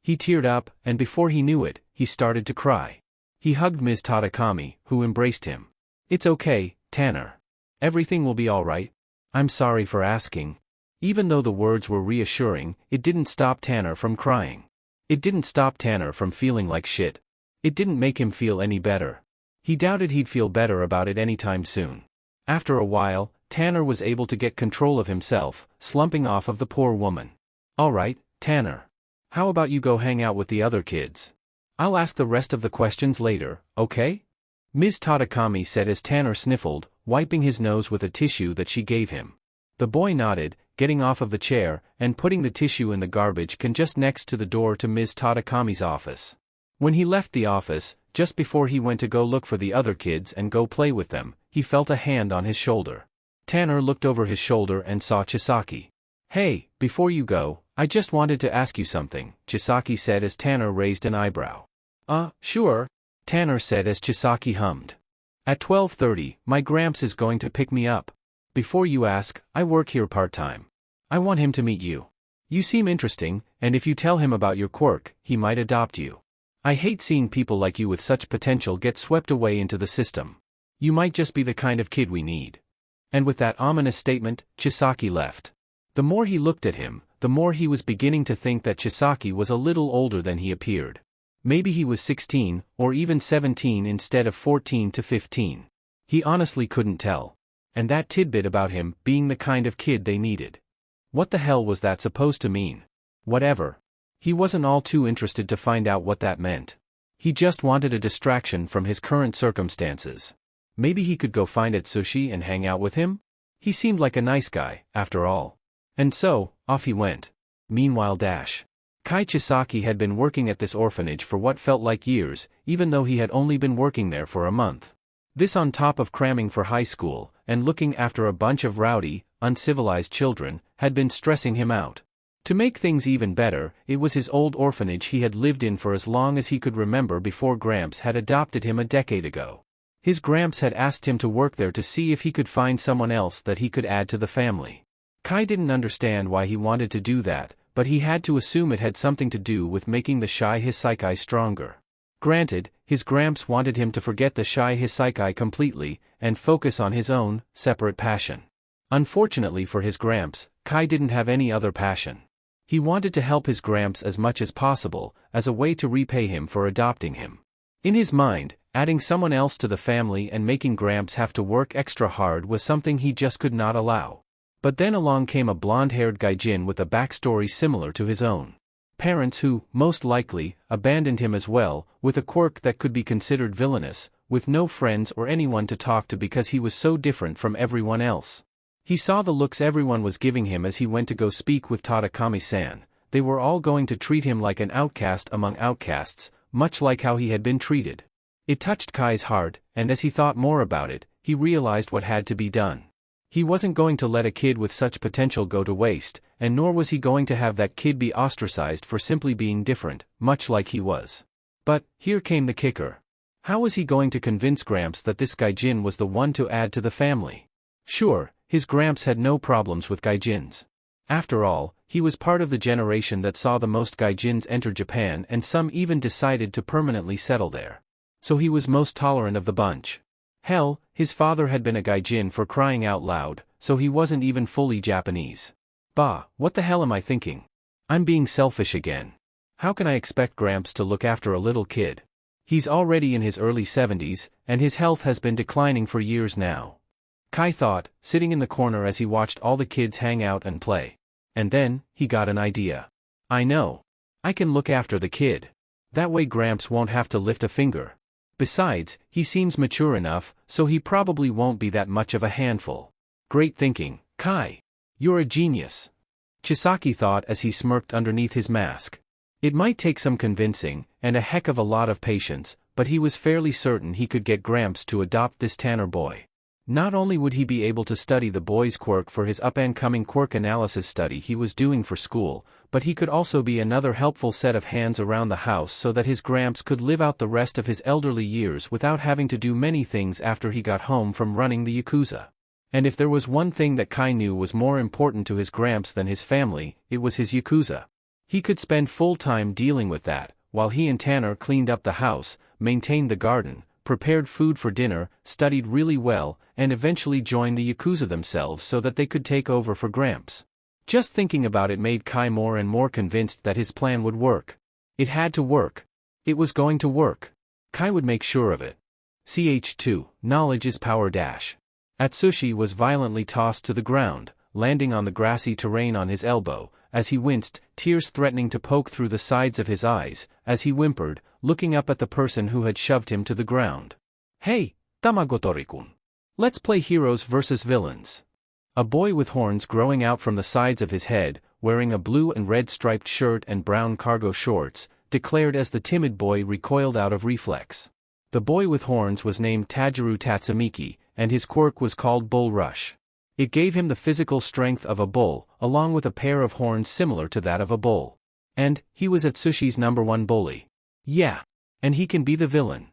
He teared up, and before he knew it, he started to cry. He hugged Ms. Tadakami, who embraced him. It's okay, Tanner. Everything will be all right. I'm sorry for asking. Even though the words were reassuring, it didn't stop Tanner from crying. It didn't stop Tanner from feeling like shit. It didn't make him feel any better. He doubted he'd feel better about it anytime soon. After a while, Tanner was able to get control of himself, slumping off of the poor woman. All right, Tanner. How about you go hang out with the other kids? I'll ask the rest of the questions later, okay? Ms. Tadakami said as Tanner sniffled, wiping his nose with a tissue that she gave him. The boy nodded, getting off of the chair, and putting the tissue in the garbage can just next to the door to Ms. Tadakami's office. When he left the office, just before he went to go look for the other kids and go play with them, he felt a hand on his shoulder. Tanner looked over his shoulder and saw Chisaki. Hey, before you go, I just wanted to ask you something, Chisaki said as Tanner raised an eyebrow. Sure, Tanner said as Chisaki hummed. At 12:30, my Gramps is going to pick me up. Before you ask, I work here part-time. I want him to meet you. You seem interesting, and if you tell him about your quirk, he might adopt you. I hate seeing people like you with such potential get swept away into the system. You might just be the kind of kid we need." And with that ominous statement, Chisaki left. The more he looked at him, the more he was beginning to think that Chisaki was a little older than he appeared. Maybe he was 16, or even 17 instead of 14 to 15. He honestly couldn't tell. And that tidbit about him being the kind of kid they needed. What the hell was that supposed to mean? Whatever. He wasn't all too interested to find out what that meant. He just wanted a distraction from his current circumstances. Maybe he could go find Atsushi and hang out with him? He seemed like a nice guy, after all. And so, off he went. Meanwhile Kai Chisaki had been working at this orphanage for what felt like years, even though he had only been working there for a month. This on top of cramming for high school, and looking after a bunch of rowdy, uncivilized children, had been stressing him out. To make things even better, it was his old orphanage he had lived in for as long as he could remember before Gramps had adopted him a decade ago. His Gramps had asked him to work there to see if he could find someone else that he could add to the family. Kai didn't understand why he wanted to do that, but he had to assume it had something to do with making the shy Hisakai stronger. Granted, his Gramps wanted him to forget the shy Hisakai completely, and focus on his own, separate passion. Unfortunately for his Gramps, Kai didn't have any other passion. He wanted to help his Gramps as much as possible, as a way to repay him for adopting him. In his mind, adding someone else to the family and making Gramps have to work extra hard was something he just could not allow. But then along came a blonde-haired gaijin with a backstory similar to his own. Parents who, most likely, abandoned him as well, with a quirk that could be considered villainous, with no friends or anyone to talk to because he was so different from everyone else. He saw the looks everyone was giving him as he went to go speak with Tadakami-san. They were all going to treat him like an outcast among outcasts, much like how he had been treated. It touched Kai's heart, and as he thought more about it, he realized what had to be done. He wasn't going to let a kid with such potential go to waste, and nor was he going to have that kid be ostracized for simply being different, much like he was. But, here came the kicker. How was he going to convince Gramps that this gaijin was the one to add to the family? Sure, his Gramps had no problems with gaijins. After all, he was part of the generation that saw the most gaijins enter Japan, and some even decided to permanently settle there. So he was most tolerant of the bunch. Hell, his father had been a gaijin for crying out loud, so he wasn't even fully Japanese. Bah, what the hell am I thinking? I'm being selfish again. How can I expect Gramps to look after a little kid? He's already in his early 70s, and his health has been declining for years now. Kai thought, sitting in the corner as he watched all the kids hang out and play. And then, he got an idea. I know. I can look after the kid. That way Gramps won't have to lift a finger. Besides, he seems mature enough, so he probably won't be that much of a handful. Great thinking, Kai. You're a genius. Chisaki thought as he smirked underneath his mask. It might take some convincing, and a heck of a lot of patience, but he was fairly certain he could get Gramps to adopt this Tanner boy. Not only would he be able to study the boy's quirk for his up-and-coming quirk analysis study he was doing for school, but he could also be another helpful set of hands around the house so that his Gramps could live out the rest of his elderly years without having to do many things after he got home from running the Yakuza. And if there was one thing that Kai knew was more important to his Gramps than his family, it was his Yakuza. He could spend full time dealing with that, while he and Tanner cleaned up the house, maintained the garden, prepared food for dinner, studied really well, and eventually joined the Yakuza themselves so that they could take over for Gramps. Just thinking about it made Kai more and more convinced that his plan would work. It had to work. It was going to work. Kai would make sure of it. Ch2, knowledge is power dash. Atsushi was violently tossed to the ground, landing on the grassy terrain on his elbow, as he winced, tears threatening to poke through the sides of his eyes, as he whimpered, looking up at the person who had shoved him to the ground. Hey, Tamagotori-kun. Let's play heroes versus villains. A boy with horns growing out from the sides of his head, wearing a blue and red striped shirt and brown cargo shorts, declared as the timid boy recoiled out of reflex. The boy with horns was named Tajiru Tatsumiki, and his quirk was called Bull Rush. It gave him the physical strength of a bull, along with a pair of horns similar to that of a bull. And, he was Atsushi's #1 bully. Yeah. And he can be the villain.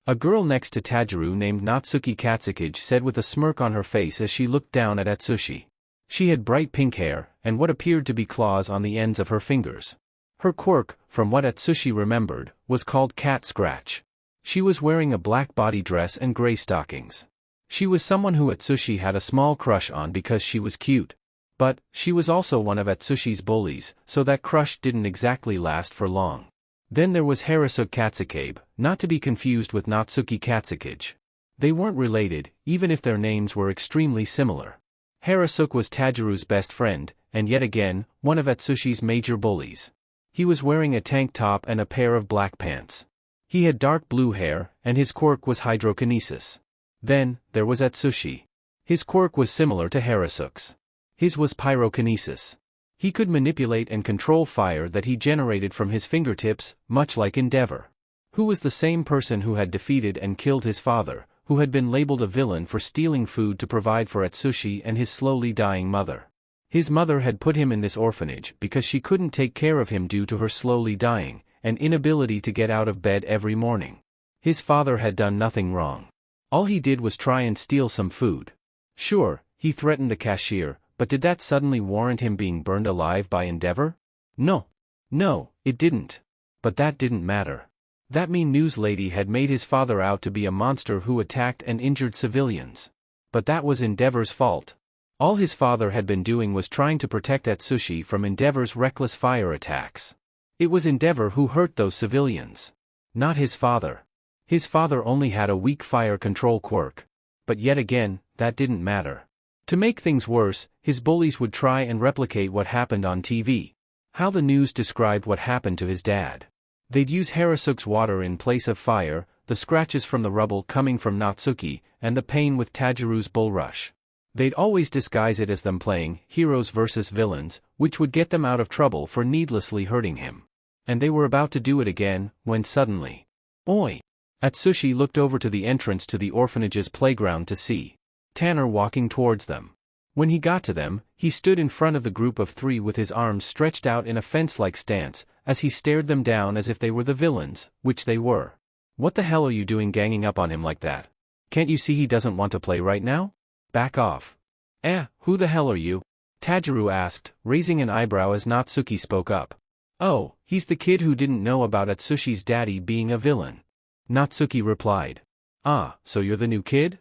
A girl next to Tajiru named Natsuki Katsukage said with a smirk on her face as she looked down at Atsushi. She had bright pink hair, and what appeared to be claws on the ends of her fingers. Her quirk, from what Atsushi remembered, was called Cat Scratch. She was wearing a black body dress and gray stockings. She was someone who Atsushi had a small crush on because she was cute. But, she was also one of Atsushi's bullies, so that crush didn't exactly last for long. Then there was Harasuke Katsukabe, not to be confused with Natsuki Katsukage. They weren't related, even if their names were extremely similar. Harasuke was Tajiru's best friend, and yet again, one of Atsushi's major bullies. He was wearing a tank top and a pair of black pants. He had dark blue hair, and his quirk was hydrokinesis. Then, there was Atsushi. His quirk was similar to Harasuke's. His was pyrokinesis. He could manipulate and control fire that he generated from his fingertips, much like Endeavor. Who was the same person who had defeated and killed his father, who had been labeled a villain for stealing food to provide for Atsushi and his slowly dying mother. His mother had put him in this orphanage because she couldn't take care of him due to her slowly dying, and inability to get out of bed every morning. His father had done nothing wrong. All he did was try and steal some food. Sure, he threatened the cashier, but did that suddenly warrant him being burned alive by Endeavor? No, it didn't. But that didn't matter. That mean news lady had made his father out to be a monster who attacked and injured civilians. But that was Endeavor's fault. All his father had been doing was trying to protect Atsushi from Endeavor's reckless fire attacks. It was Endeavor who hurt those civilians. Not his father. His father only had a weak fire control quirk. But yet again, that didn't matter. To make things worse, his bullies would try and replicate what happened on TV. How the news described what happened to his dad. They'd use Harasuke's water in place of fire, the scratches from the rubble coming from Natsuki, and the pain with Tajiru's bull rush. They'd always disguise it as them playing heroes versus villains, which would get them out of trouble for needlessly hurting him. And they were about to do it again, when suddenly, "Oi!" Atsushi looked over to the entrance to the orphanage's playground to see Tanner walking towards them. When he got to them, he stood in front of the group of three with his arms stretched out in a fence-like stance, as he stared them down as if they were the villains, which they were. "What the hell are you doing ganging up on him like that? Can't you see he doesn't want to play right now? Back off." Who the hell are you?" Tajiru asked, raising an eyebrow as Natsuki spoke up. "Oh, he's the kid who didn't know about Atsushi's daddy being a villain." Natsuki replied. "Ah, so you're the new kid?"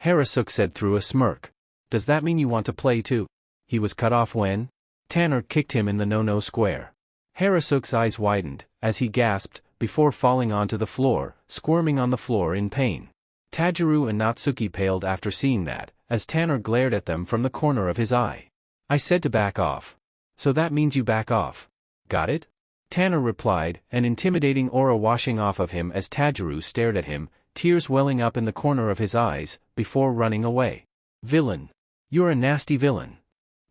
Harasuke said through a smirk. "Does that mean you want to play too?" He was cut off when Tanner kicked him in the no-no square. Harasuke's eyes widened, as he gasped, before falling onto the floor, squirming on the floor in pain. Tajiru and Natsuki paled after seeing that, as Tanner glared at them from the corner of his eye. "I said to back off. So that means you back off. Got it?" Tanner replied, an intimidating aura washing off of him as Tajiru stared at him, tears welling up in the corner of his eyes, before running away. "Villain. You're a nasty villain."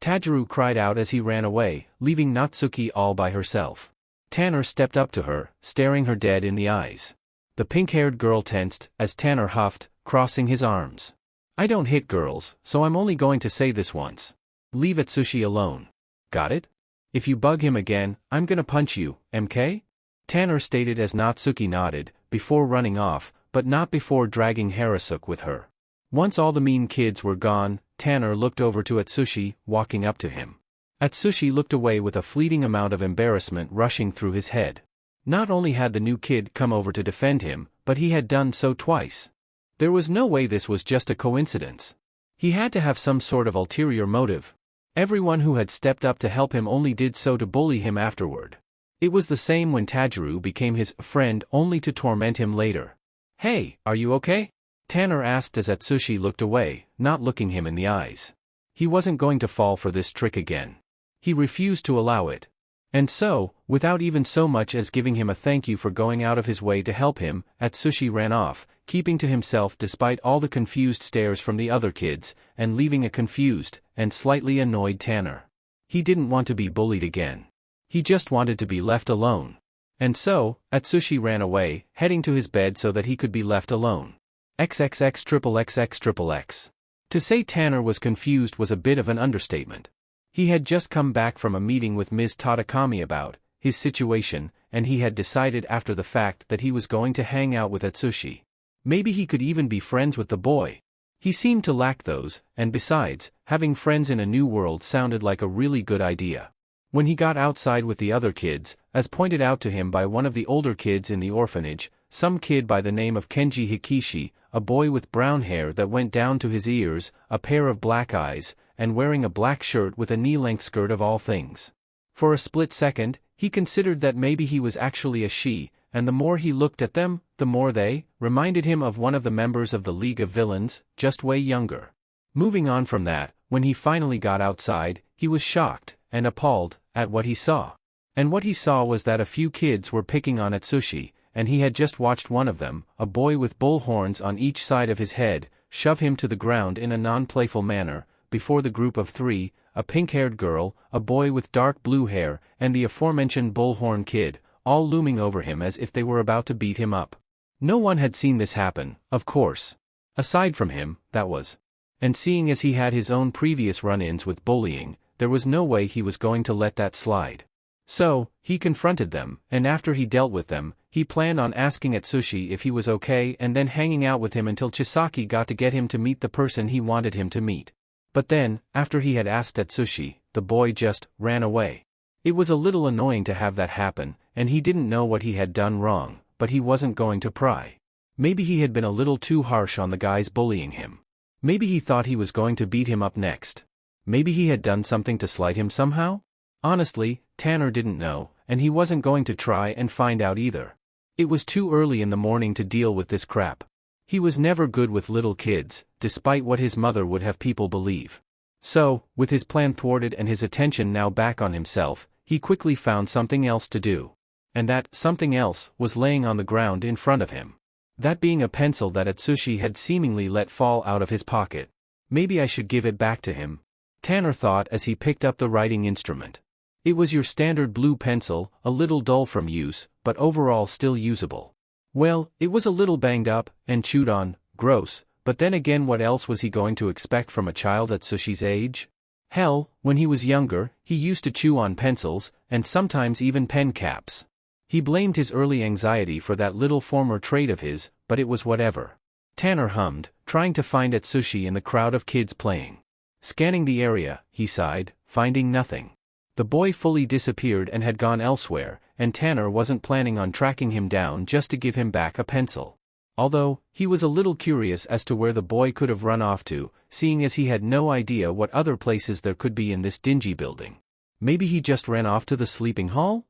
Tajiru cried out as he ran away, leaving Natsuki all by herself. Tanner stepped up to her, staring her dead in the eyes. The pink-haired girl tensed, as Tanner huffed, crossing his arms. "I don't hit girls, so I'm only going to say this once. Leave Atsushi alone. Got it? If you bug him again, I'm gonna punch you, MK?" Tanner stated as Natsuki nodded, before running off, but not before dragging Harasuke with her. Once all the mean kids were gone, Tanner looked over to Atsushi, walking up to him. Atsushi looked away with a fleeting amount of embarrassment rushing through his head. Not only had the new kid come over to defend him, but he had done so twice. There was no way this was just a coincidence. He had to have some sort of ulterior motive. Everyone who had stepped up to help him only did so to bully him afterward. It was the same when Tajiru became his friend only to torment him later. "Hey, are you okay?" Tanner asked as Atsushi looked away, not looking him in the eyes. He wasn't going to fall for this trick again. He refused to allow it. And so, without even so much as giving him a thank you for going out of his way to help him, Atsushi ran off, keeping to himself despite all the confused stares from the other kids, and leaving a confused, and slightly annoyed Tanner. He didn't want to be bullied again. He just wanted to be left alone. And so, Atsushi ran away, heading to his bed so that he could be left alone. XXX. To say Tanner was confused was a bit of an understatement. He had just come back from a meeting with Ms. Tatakami about his situation, and he had decided after the fact that he was going to hang out with Atsushi. Maybe he could even be friends with the boy. He seemed to lack those, and besides, having friends in a new world sounded like a really good idea. When he got outside with the other kids, as pointed out to him by one of the older kids in the orphanage, some kid by the name of Kenji Hikishi, a boy with brown hair that went down to his ears, a pair of black eyes, and wearing a black shirt with a knee-length skirt of all things. For a split second, he considered that maybe he was actually a she, and the more he looked at them, the more they reminded him of one of the members of the League of Villains, just way younger. Moving on from that, when he finally got outside, he was shocked and appalled at what he saw. And what he saw was that a few kids were picking on Atsushi, and he had just watched one of them, a boy with bull horns on each side of his head, shove him to the ground in a non-playful manner, before the group of three, a pink-haired girl, a boy with dark blue hair, and the aforementioned bullhorn kid, all looming over him as if they were about to beat him up. No one had seen this happen, of course. Aside from him, that was. And seeing as he had his own previous run-ins with bullying, there was no way he was going to let that slide. So, he confronted them, and after he dealt with them, he planned on asking Atsushi if he was okay and then hanging out with him until Chisaki got to get him to meet the person he wanted him to meet. But then, after he had asked Atsushi, the boy just ran away. It was a little annoying to have that happen, and he didn't know what he had done wrong, but he wasn't going to pry. Maybe he had been a little too harsh on the guys bullying him. Maybe he thought he was going to beat him up next. Maybe he had done something to slight him somehow? Honestly, Tanner didn't know, and he wasn't going to try and find out either. It was too early in the morning to deal with this crap. He was never good with little kids, despite what his mother would have people believe. So, with his plan thwarted and his attention now back on himself, he quickly found something else to do. And that something else was laying on the ground in front of him. That being a pencil that Atsushi had seemingly let fall out of his pocket. Maybe I should give it back to him, Tanner thought as he picked up the writing instrument. It was your standard blue pencil, a little dull from use, but overall still usable. Well, it was a little banged up, and chewed on, gross, but then again what else was he going to expect from a child at Sushi's age? Hell, when he was younger, he used to chew on pencils, and sometimes even pen caps. He blamed his early anxiety for that little former trait of his, but it was whatever. Tanner hummed, trying to find Atsushi in the crowd of kids playing. Scanning the area, he sighed, finding nothing. The boy fully disappeared and had gone elsewhere, and Tanner wasn't planning on tracking him down just to give him back a pencil. Although, he was a little curious as to where the boy could have run off to, seeing as he had no idea what other places there could be in this dingy building. Maybe he just ran off to the sleeping hall?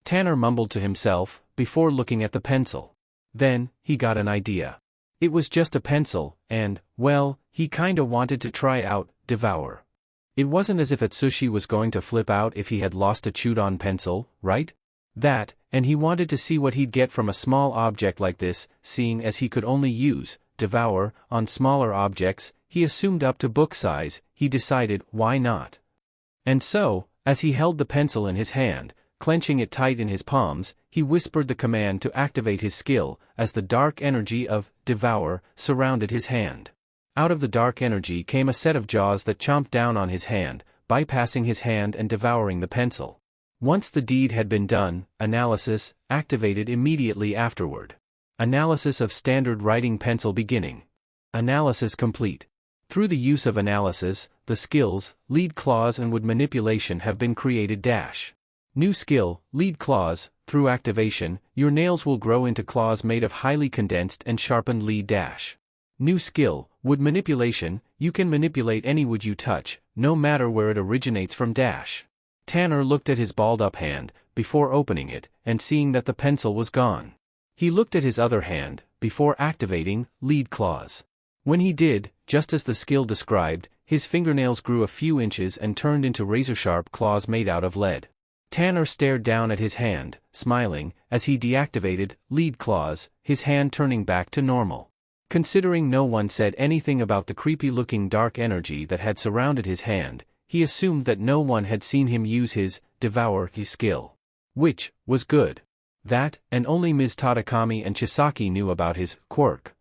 Tanner mumbled to himself, before looking at the pencil. Then, he got an idea. It was just a pencil, and, well, he kinda wanted to try out, devour. It wasn't as if Atsushi was going to flip out if he had lost a chewed-on pencil, right? That, and he wanted to see what he'd get from a small object like this, seeing as he could only use, devour, on smaller objects, he assumed up to book size, he decided, why not? And so, as he held the pencil in his hand, clenching it tight in his palms, he whispered the command to activate his skill, as the dark energy of devour surrounded his hand. Out of the dark energy came a set of jaws that chomped down on his hand, bypassing his hand and devouring the pencil. Once the deed had been done, analysis activated immediately afterward. Analysis of standard writing pencil beginning. Analysis complete. Through the use of analysis, the skills, lead clause and wood manipulation have been created. New skill, lead clause, through activation, your nails will grow into claws made of highly condensed and sharpened lead. New skill, wood manipulation, you can manipulate any wood you touch, no matter where it originates from. Tanner looked at his balled-up hand, before opening it, and seeing that the pencil was gone. He looked at his other hand, before activating, lead clause. When he did, just as the skill described, his fingernails grew a few inches and turned into razor-sharp claws made out of lead. Tanner stared down at his hand, smiling, as he deactivated, lead clause, his hand turning back to normal. Considering no one said anything about the creepy-looking dark energy that had surrounded his hand, he assumed that no one had seen him use his devour skill. Which was good. That, and only Ms. Tadakami and Chisaki knew about his quirk.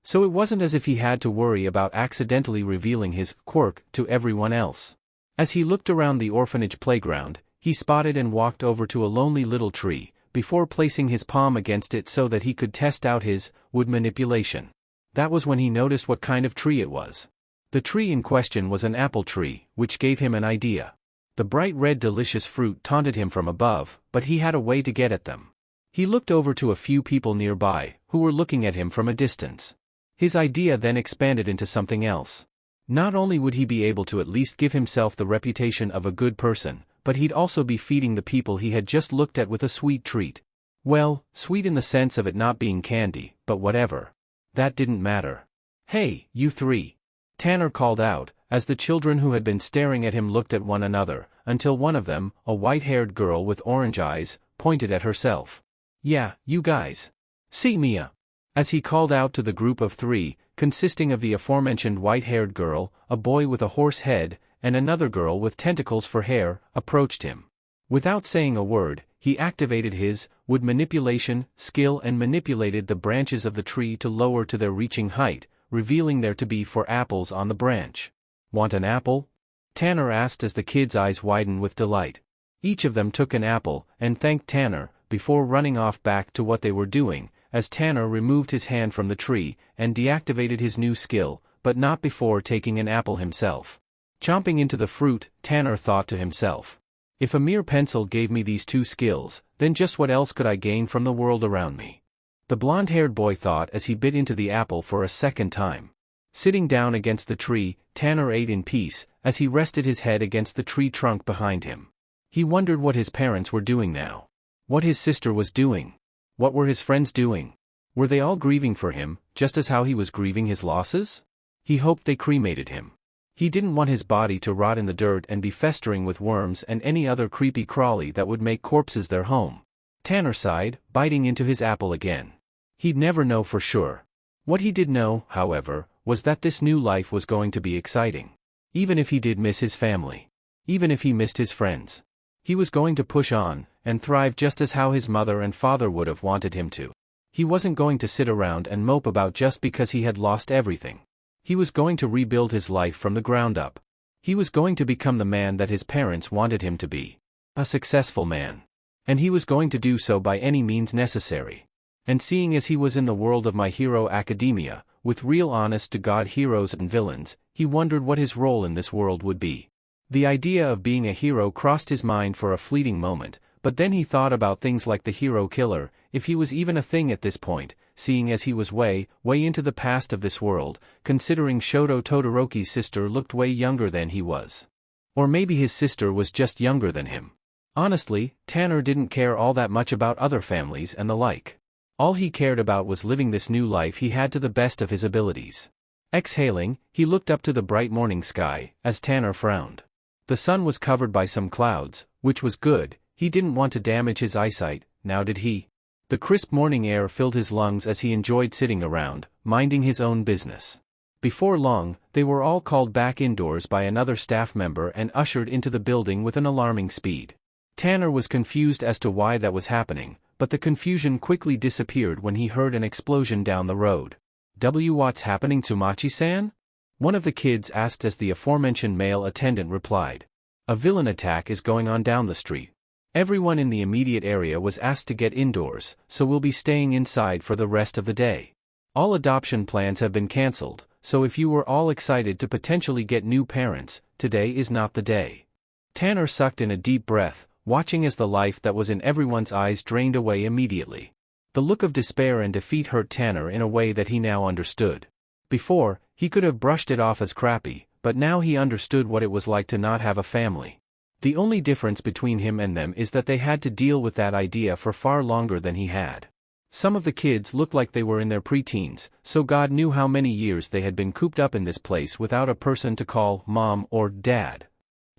So it wasn't as if he had to worry about accidentally revealing his quirk to everyone else. As he looked around the orphanage playground, he spotted and walked over to a lonely little tree, before placing his palm against it so that he could test out his wood manipulation. That was when he noticed what kind of tree it was. The tree in question was an apple tree, which gave him an idea. The bright red delicious fruit taunted him from above, but he had a way to get at them. He looked over to a few people nearby, who were looking at him from a distance. His idea then expanded into something else. Not only would he be able to at least give himself the reputation of a good person, but he'd also be feeding the people he had just looked at with a sweet treat. Well, sweet in the sense of it not being candy, but whatever. That didn't matter. "Hey, you three!" Tanner called out, as the children who had been staring at him looked at one another, until one of them, a white-haired girl with orange eyes, pointed at herself. "Yeah, you guys. See Mia." As he called out to the group of three, consisting of the aforementioned white-haired girl, a boy with a horse head, and another girl with tentacles for hair, approached him. Without saying a word, he activated his wood manipulation skill and manipulated the branches of the tree to lower to their reaching height, revealing there to be 4 apples on the branch. "Want an apple?" Tanner asked as the kids' eyes widened with delight. Each of them took an apple, and thanked Tanner, before running off back to what they were doing, as Tanner removed his hand from the tree, and deactivated his new skill, but not before taking an apple himself. Chomping into the fruit, Tanner thought to himself. If a mere pencil gave me these 2 skills, then just what else could I gain from the world around me? The blonde-haired boy thought as he bit into the apple for a second time. Sitting down against the tree, Tanner ate in peace, as he rested his head against the tree trunk behind him. He wondered what his parents were doing now. What his sister was doing. What were his friends doing? Were they all grieving for him, just as how he was grieving his losses? He hoped they cremated him. He didn't want his body to rot in the dirt and be festering with worms and any other creepy crawly that would make corpses their home. Tanner sighed, biting into his apple again. He'd never know for sure. What he did know, however, was that this new life was going to be exciting. Even if he did miss his family. Even if he missed his friends. He was going to push on, and thrive just as how his mother and father would have wanted him to. He wasn't going to sit around and mope about just because he had lost everything. He was going to rebuild his life from the ground up. He was going to become the man that his parents wanted him to be. A successful man. And he was going to do so by any means necessary. And seeing as he was in the world of My Hero Academia, with real honest-to-God heroes and villains, he wondered what his role in this world would be. The idea of being a hero crossed his mind for a fleeting moment, but then he thought about things like the hero killer, if he was even a thing at this point, seeing as he was way into the past of this world, considering Shoto Todoroki's sister looked way younger than he was. Or maybe his sister was just younger than him. Honestly, Tanner didn't care all that much about other families and the like. All he cared about was living this new life he had to the best of his abilities. Exhaling, he looked up to the bright morning sky, as Tanner frowned. The sun was covered by some clouds, which was good. He didn't want to damage his eyesight, now did he? The crisp morning air filled his lungs as he enjoyed sitting around, minding his own business. Before long, they were all called back indoors by another staff member and ushered into the building with an alarming speed. Tanner was confused as to why that was happening, but the confusion quickly disappeared when he heard an explosion down the road. "What's happening to Machi-san?" One of the kids asked as the aforementioned male attendant replied. "A villain attack is going on down the street. Everyone in the immediate area was asked to get indoors, so we'll be staying inside for the rest of the day. All adoption plans have been cancelled, so if you were all excited to potentially get new parents, today is not the day." Tanner sucked in a deep breath, watching as the life that was in everyone's eyes drained away immediately. The look of despair and defeat hurt Tanner in a way that he now understood. Before, he could have brushed it off as crappy, but now he understood what it was like to not have a family. The only difference between him and them is that they had to deal with that idea for far longer than he had. Some of the kids looked like they were in their preteens, so God knew how many years they had been cooped up in this place without a person to call mom or dad.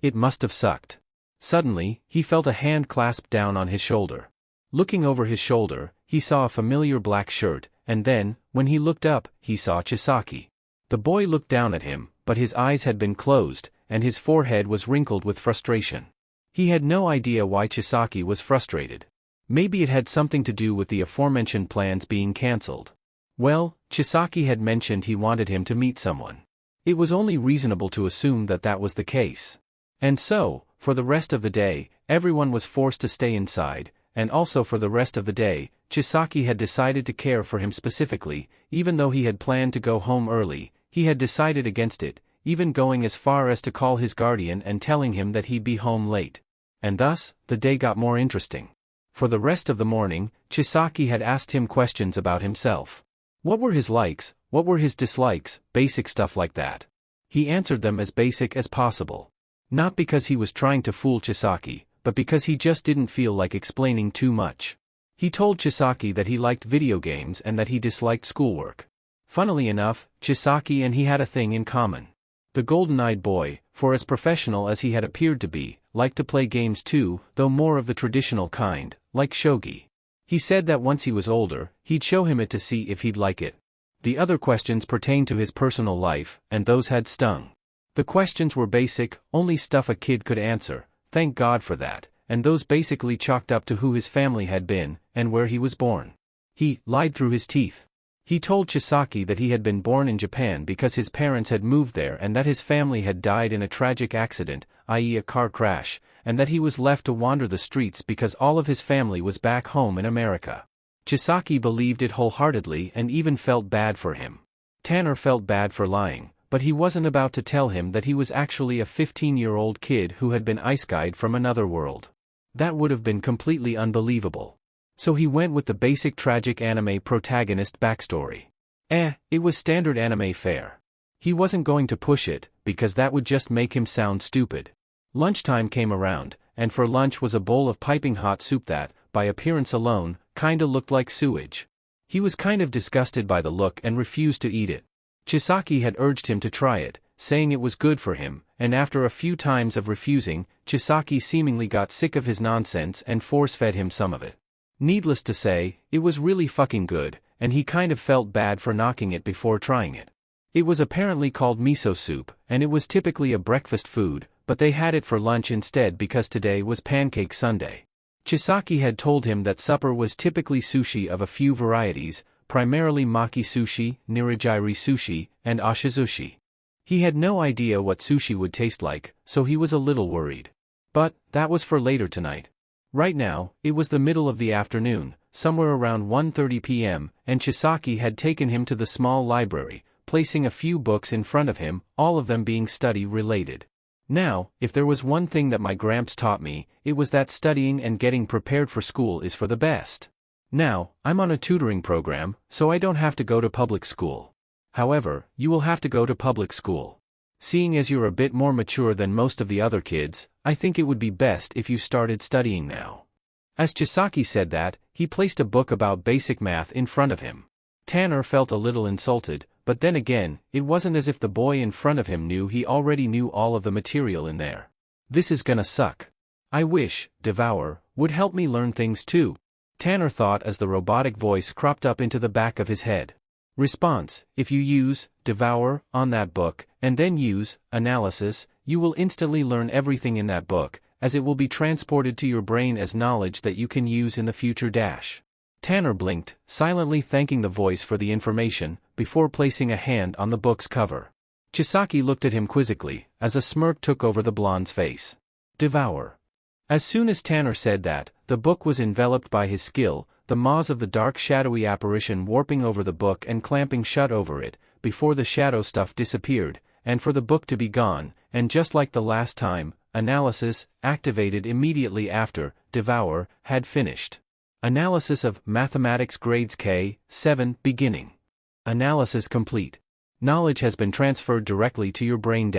It must have sucked. Suddenly, he felt a hand clasped down on his shoulder. Looking over his shoulder, he saw a familiar black shirt, and then, when he looked up, he saw Chisaki. The boy looked down at him, but his eyes had been closed, and his forehead was wrinkled with frustration. He had no idea why Chisaki was frustrated. Maybe it had something to do with the aforementioned plans being cancelled. Well, Chisaki had mentioned he wanted him to meet someone. It was only reasonable to assume that that was the case. And so, for the rest of the day, everyone was forced to stay inside, and also for the rest of the day, Chisaki had decided to care for him specifically. Even though he had planned to go home early, he had decided against it, even going as far as to call his guardian and telling him that he'd be home late. And thus, the day got more interesting. For the rest of the morning, Chisaki had asked him questions about himself. What were his likes, what were his dislikes, basic stuff like that. He answered them as basic as possible. Not because he was trying to fool Chisaki, but because he just didn't feel like explaining too much. He told Chisaki that he liked video games and that he disliked schoolwork. Funnily enough, Chisaki and he had a thing in common. The golden-eyed boy, for as professional as he had appeared to be, liked to play games too, though more of the traditional kind, like shogi. He said that once he was older, he'd show him it to see if he'd like it. The other questions pertained to his personal life, and those had stung. The questions were basic, only stuff a kid could answer, thank God for that, and those basically chalked up to who his family had been, and where he was born. He lied through his teeth. He told Chisaki that he had been born in Japan because his parents had moved there and that his family had died in a tragic accident, i.e. a car crash, and that he was left to wander the streets because all of his family was back home in America. Chisaki believed it wholeheartedly and even felt bad for him. Tanner felt bad for lying, but he wasn't about to tell him that he was actually a 15-year-old kid who had been ice-guyed from another world. That would have been completely unbelievable. So he went with the basic tragic anime protagonist backstory. It was standard anime fare. He wasn't going to push it, because that would just make him sound stupid. Lunchtime came around, and for lunch was a bowl of piping hot soup that, by appearance alone, kinda looked like sewage. He was kind of disgusted by the look and refused to eat it. Chisaki had urged him to try it, saying it was good for him, and after a few times of refusing, Chisaki seemingly got sick of his nonsense and force-fed him some of it. Needless to say, it was really fucking good, and he kind of felt bad for knocking it before trying it. It was apparently called miso soup, and it was typically a breakfast food, but they had it for lunch instead because today was Pancake Sunday. Chisaki had told him that supper was typically sushi of a few varieties, primarily maki sushi, nirigiri sushi, and oshizushi. He had no idea what sushi would taste like, so he was a little worried. But that was for later tonight. Right now, it was the middle of the afternoon, somewhere around 1:30 p.m., and Chisaki had taken him to the small library, placing a few books in front of him, all of them being study-related. Now, if there was one thing that my gramps taught me, it was that studying and getting prepared for school is for the best. Now, I'm on a tutoring program, so I don't have to go to public school. However, you will have to go to public school. Seeing as you're a bit more mature than most of the other kids, I think it would be best if you started studying now. As Chisaki said that, he placed a book about basic math in front of him. Tanner felt a little insulted, but then again, it wasn't as if the boy in front of him knew he already knew all of the material in there. This is gonna suck. I wish, Devour, would help me learn things too, Tanner thought as the robotic voice cropped up into the back of his head. Response: if you use Devour on that book, and then use Analysis, you will instantly learn everything in that book, as it will be transported to your brain as knowledge that you can use in the future. Tanner blinked, silently thanking the voice for the information, before placing a hand on the book's cover. Chisaki looked at him quizzically, as a smirk took over the blonde's face. Devour. As soon as Tanner said that, the book was enveloped by his skill, the maws of the dark shadowy apparition warping over the book and clamping shut over it, before the shadow stuff disappeared, and for the book to be gone, and just like the last time, Analysis, activated immediately after Devour had finished. Analysis of Mathematics Grades K7 beginning. Analysis complete. Knowledge has been transferred directly to your brain.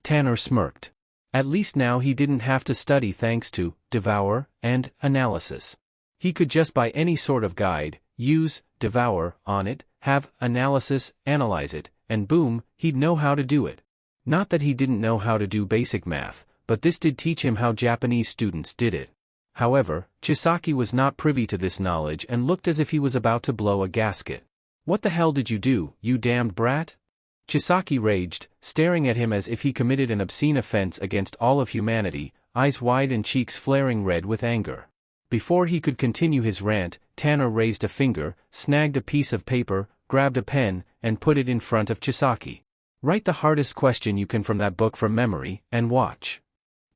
Tanner smirked. At least now he didn't have to study thanks to Devour and Analysis. He could just buy any sort of guide, use Devour on it, have Analysis analyze it, and boom, he'd know how to do it. Not that he didn't know how to do basic math, but this did teach him how Japanese students did it. However, Chisaki was not privy to this knowledge and looked as if he was about to blow a gasket. What the hell did you do, you damned brat? Chisaki raged, staring at him as if he committed an obscene offense against all of humanity, eyes wide and cheeks flaring red with anger. Before he could continue his rant, Tanner raised a finger, snagged a piece of paper, grabbed a pen, and put it in front of Chisaki. Write the hardest question you can from that book from memory, and watch.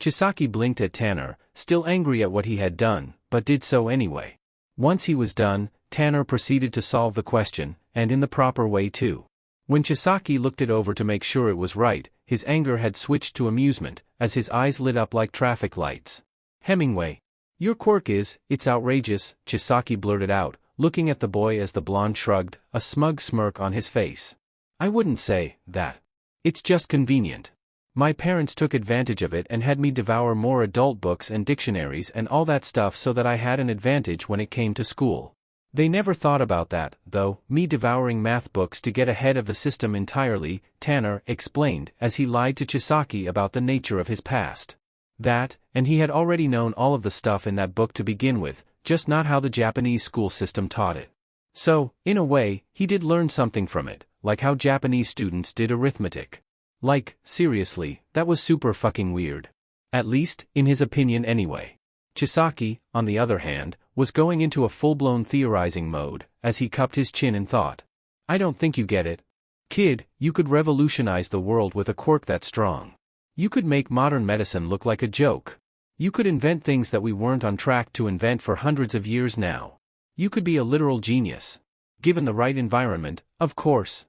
Chisaki blinked at Tanner, still angry at what he had done, but did so anyway. Once he was done, Tanner proceeded to solve the question, and in the proper way too. When Chisaki looked it over to make sure it was right, his anger had switched to amusement, as his eyes lit up like traffic lights. Hemingway. Your quirk is, it's outrageous, Chisaki blurted out, looking at the boy as the blonde shrugged, a smug smirk on his face. I wouldn't say that. It's just convenient. My parents took advantage of it and had me devour more adult books and dictionaries and all that stuff so that I had an advantage when it came to school. They never thought about that, though, me devouring math books to get ahead of the system entirely, Tanner explained as he lied to Chisaki about the nature of his past. That, and he had already known all of the stuff in that book to begin with, just not how the Japanese school system taught it. So, in a way, he did learn something from it, like how Japanese students did arithmetic. Like, seriously, that was super fucking weird. At least, in his opinion anyway. Chisaki, on the other hand, was going into a full-blown theorizing mode, as he cupped his chin in thought. I don't think you get it. Kid, you could revolutionize the world with a quirk that strong. You could make modern medicine look like a joke. You could invent things that we weren't on track to invent for hundreds of years now. You could be a literal genius. Given the right environment, of course.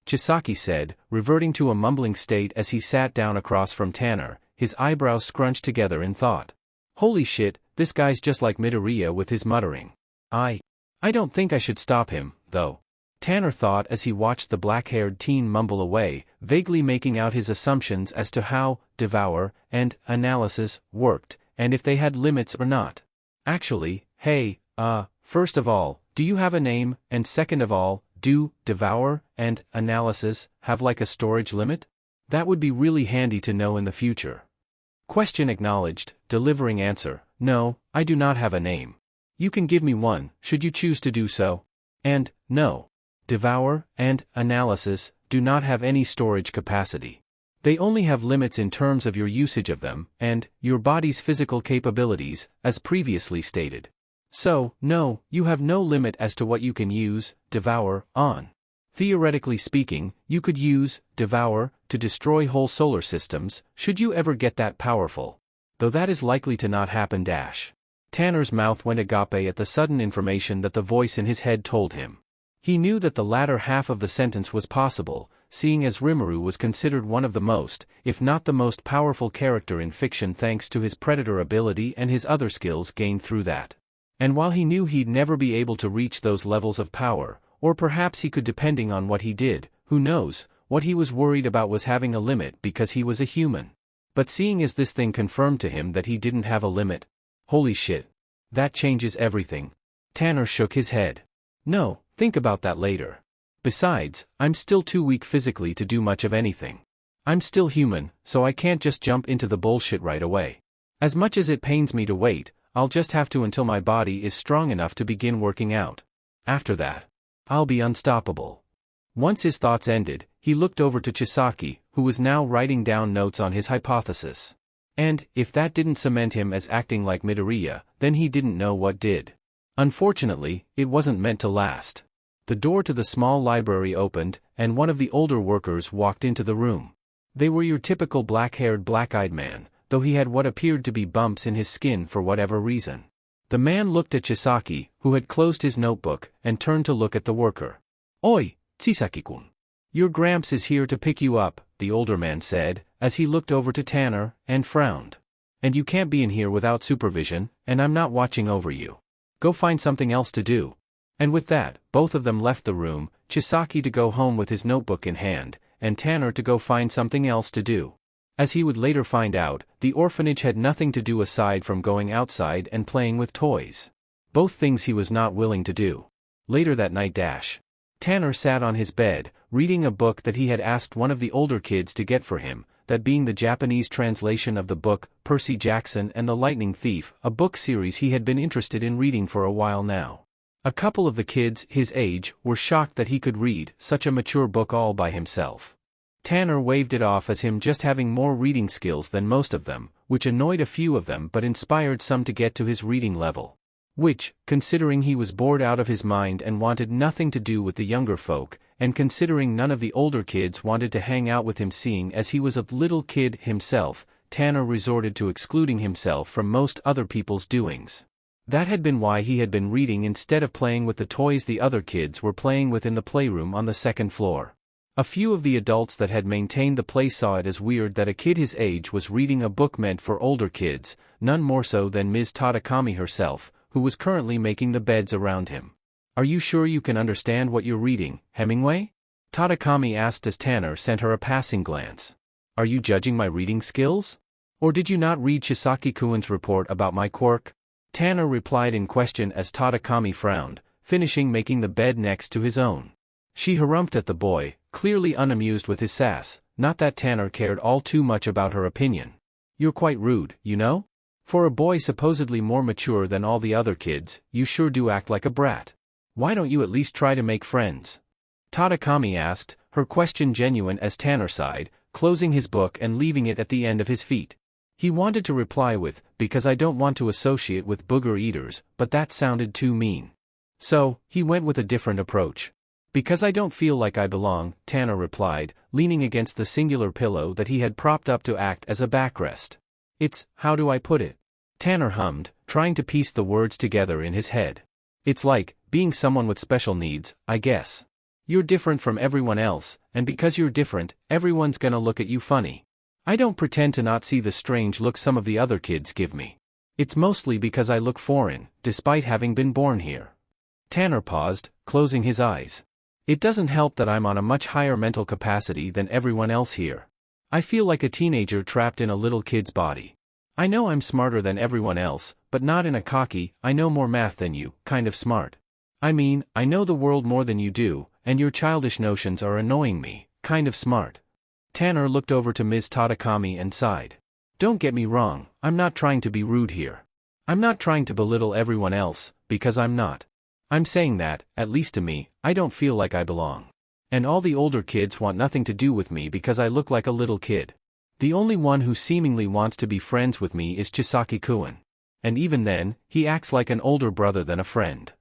Chisaki said, reverting to a mumbling state as he sat down across from Tanner, his eyebrows scrunched together in thought. Holy shit, this guy's just like Midoriya with his muttering. I don't think I should stop him, though. Tanner thought as he watched the black-haired teen mumble away, vaguely making out his assumptions as to how devour and analysis worked, and if they had limits or not. Actually, hey, first of all, do you have a name, and second of all, do devour and analysis have like a storage limit? That would be really handy to know in the future. Question acknowledged, delivering answer, no, I do not have a name. You can give me one, should you choose to do so. And, no. Devour and analysis do not have any storage capacity. They only have limits in terms of your usage of them and your body's physical capabilities, as previously stated. So, no, you have no limit as to what you can use devour on. Theoretically speaking, you could use devour to destroy whole solar systems, should you ever get that powerful. Though that is likely to not happen. Tanner's mouth went agape at the sudden information that the voice in his head told him. He knew that the latter half of the sentence was possible, seeing as Rimuru was considered one of the most, if not the most powerful character in fiction thanks to his predator ability and his other skills gained through that. And while he knew he'd never be able to reach those levels of power, or perhaps he could depending on what he did, who knows, what he was worried about was having a limit because he was a human. But seeing as this thing confirmed to him that he didn't have a limit, holy shit. That changes everything. Tanner shook his head. No, think about that later. Besides, I'm still too weak physically to do much of anything. I'm still human, so I can't just jump into the bullshit right away. As much as it pains me to wait, I'll just have to until my body is strong enough to begin working out. After that, I'll be unstoppable. Once his thoughts ended, he looked over to Chisaki, who was now writing down notes on his hypothesis. And, if that didn't cement him as acting like Midoriya, then he didn't know what did. Unfortunately, it wasn't meant to last. The door to the small library opened, and one of the older workers walked into the room. They were your typical black-haired black-eyed man, though he had what appeared to be bumps in his skin for whatever reason. The man looked at Chisaki, who had closed his notebook, and turned to look at the worker. Oi, Chisaki-kun. Your Gramps is here to pick you up, the older man said, as he looked over to Tanner, and frowned. And you can't be in here without supervision, and I'm not watching over you. Go find something else to do. And with that, both of them left the room, Chisaki to go home with his notebook in hand, and Tanner to go find something else to do. As he would later find out, the orphanage had nothing to do aside from going outside and playing with toys. Both things he was not willing to do. Later that night, Tanner sat on his bed, reading a book that he had asked one of the older kids to get for him, that being the Japanese translation of the book, Percy Jackson and the Lightning Thief, a book series he had been interested in reading for a while now. A couple of the kids, his age, were shocked that he could read such a mature book all by himself. Tanner waved it off as him just having more reading skills than most of them, which annoyed a few of them but inspired some to get to his reading level. Which, considering he was bored out of his mind and wanted nothing to do with the younger folk, and considering none of the older kids wanted to hang out with him seeing as he was a little kid himself, Tanner resorted to excluding himself from most other people's doings. That had been why he had been reading instead of playing with the toys the other kids were playing with in the playroom on the second floor. A few of the adults that had maintained the place saw it as weird that a kid his age was reading a book meant for older kids, none more so than Ms. Tadakami herself, who was currently making the beds around him. "Are you sure you can understand what you're reading, Hemingway?" Tadakami asked as Tanner sent her a passing glance. "Are you judging my reading skills? Or did you not read Chisaki-kuen's report about my quirk?" Tanner replied in question as Tadakami frowned, finishing making the bed next to his own. She harumphed at the boy, clearly unamused with his sass, not that Tanner cared all too much about her opinion. "You're quite rude, you know? For a boy supposedly more mature than all the other kids, you sure do act like a brat. Why don't you at least try to make friends?" Tadakami asked, her question genuine as Tanner sighed, closing his book and leaving it at the end of his feet. He wanted to reply with, "Because I don't want to associate with booger eaters," but that sounded too mean. So, he went with a different approach. "Because I don't feel like I belong," Tanner replied, leaning against the singular pillow that he had propped up to act as a backrest. "It's, how do I put it?" Tanner hummed, trying to piece the words together in his head. "It's like, being someone with special needs, I guess. You're different from everyone else, and because you're different, everyone's gonna look at you funny. I don't pretend to not see the strange look some of the other kids give me. It's mostly because I look foreign, despite having been born here." Tanner paused, closing his eyes. "It doesn't help that I'm on a much higher mental capacity than everyone else here. I feel like a teenager trapped in a little kid's body. I know I'm smarter than everyone else, but not in a cocky, I know more math than you, kind of smart. I mean, I know the world more than you do, and your childish notions are annoying me, kind of smart." Tanner looked over to Ms. Tadakami and sighed. "Don't get me wrong, I'm not trying to be rude here. I'm not trying to belittle everyone else, because I'm not. I'm saying that, at least to me, I don't feel like I belong. And all the older kids want nothing to do with me because I look like a little kid. The only one who seemingly wants to be friends with me is Chisaki-kuen. And even then, he acts like an older brother than a friend."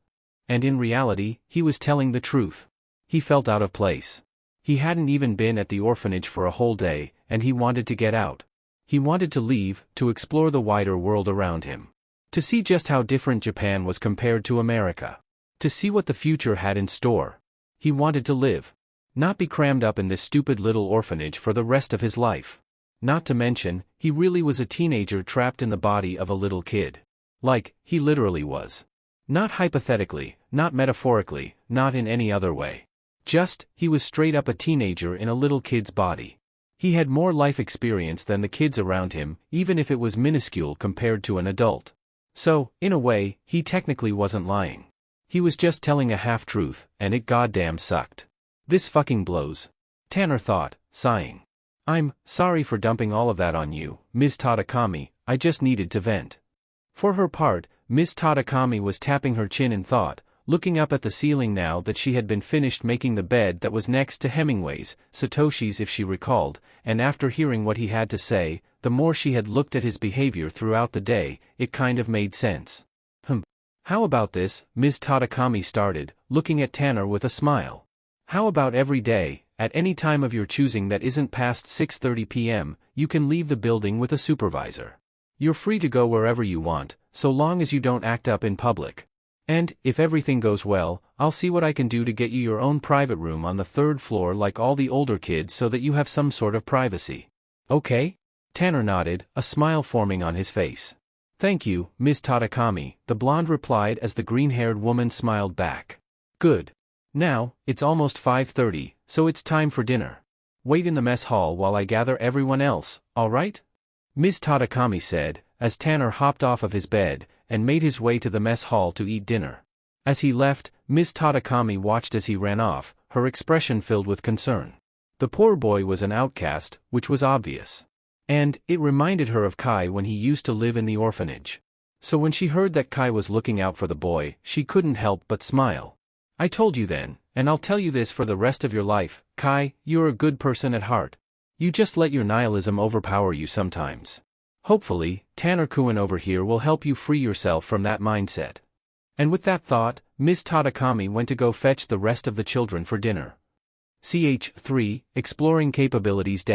And in reality, he was telling the truth. He felt out of place. He hadn't even been at the orphanage for a whole day, and he wanted to get out. He wanted to leave, to explore the wider world around him. To see just how different Japan was compared to America. To see what the future had in store. He wanted to live. Not be crammed up in this stupid little orphanage for the rest of his life. Not to mention, he really was a teenager trapped in the body of a little kid. Like, he literally was. Not hypothetically, not metaphorically, not in any other way. Just, he was straight up a teenager in a little kid's body. He had more life experience than the kids around him, even if it was minuscule compared to an adult. So, in a way, he technically wasn't lying. He was just telling a half-truth, and it goddamn sucked. "This fucking blows," Tanner thought, sighing. "I'm sorry for dumping all of that on you, Ms. Tadakami, I just needed to vent." For her part, Ms. Tadakami was tapping her chin in thought, looking up at the ceiling now that she had been finished making the bed that was next to Hemingway's, Satoshi's if she recalled, and after hearing what he had to say, the more she had looked at his behavior throughout the day, it kind of made sense. How about this?" Ms. Tadakami started, looking at Tanner with a smile. "How about every day, at any time of your choosing that isn't past 6:30 p.m., you can leave the building with a supervisor. You're free to go wherever you want, so long as you don't act up in public. And, if everything goes well, I'll see what I can do to get you your own private room on the third floor like all the older kids so that you have some sort of privacy. Okay?" Tanner nodded, a smile forming on his face. "Thank you, Ms. Tadakami," the blonde replied as the green-haired woman smiled back. "Good. Now, it's almost 5:30, so it's time for dinner. Wait in the mess hall while I gather everyone else, all right?" Ms. Tadakami said, as Tanner hopped off of his bed and made his way to the mess hall to eat dinner. As he left, Ms. Tadakami watched as he ran off, her expression filled with concern. The poor boy was an outcast, which was obvious. And, it reminded her of Kai when he used to live in the orphanage. So when she heard that Kai was looking out for the boy, she couldn't help but smile. "I told you then, and I'll tell you this for the rest of your life, Kai, you're a good person at heart. You just let your nihilism overpower you sometimes. Hopefully, Tanner-kun over here will help you free yourself from that mindset." And with that thought, Ms. Tadakami went to go fetch the rest of the children for dinner. Ch3, Exploring Capabilities.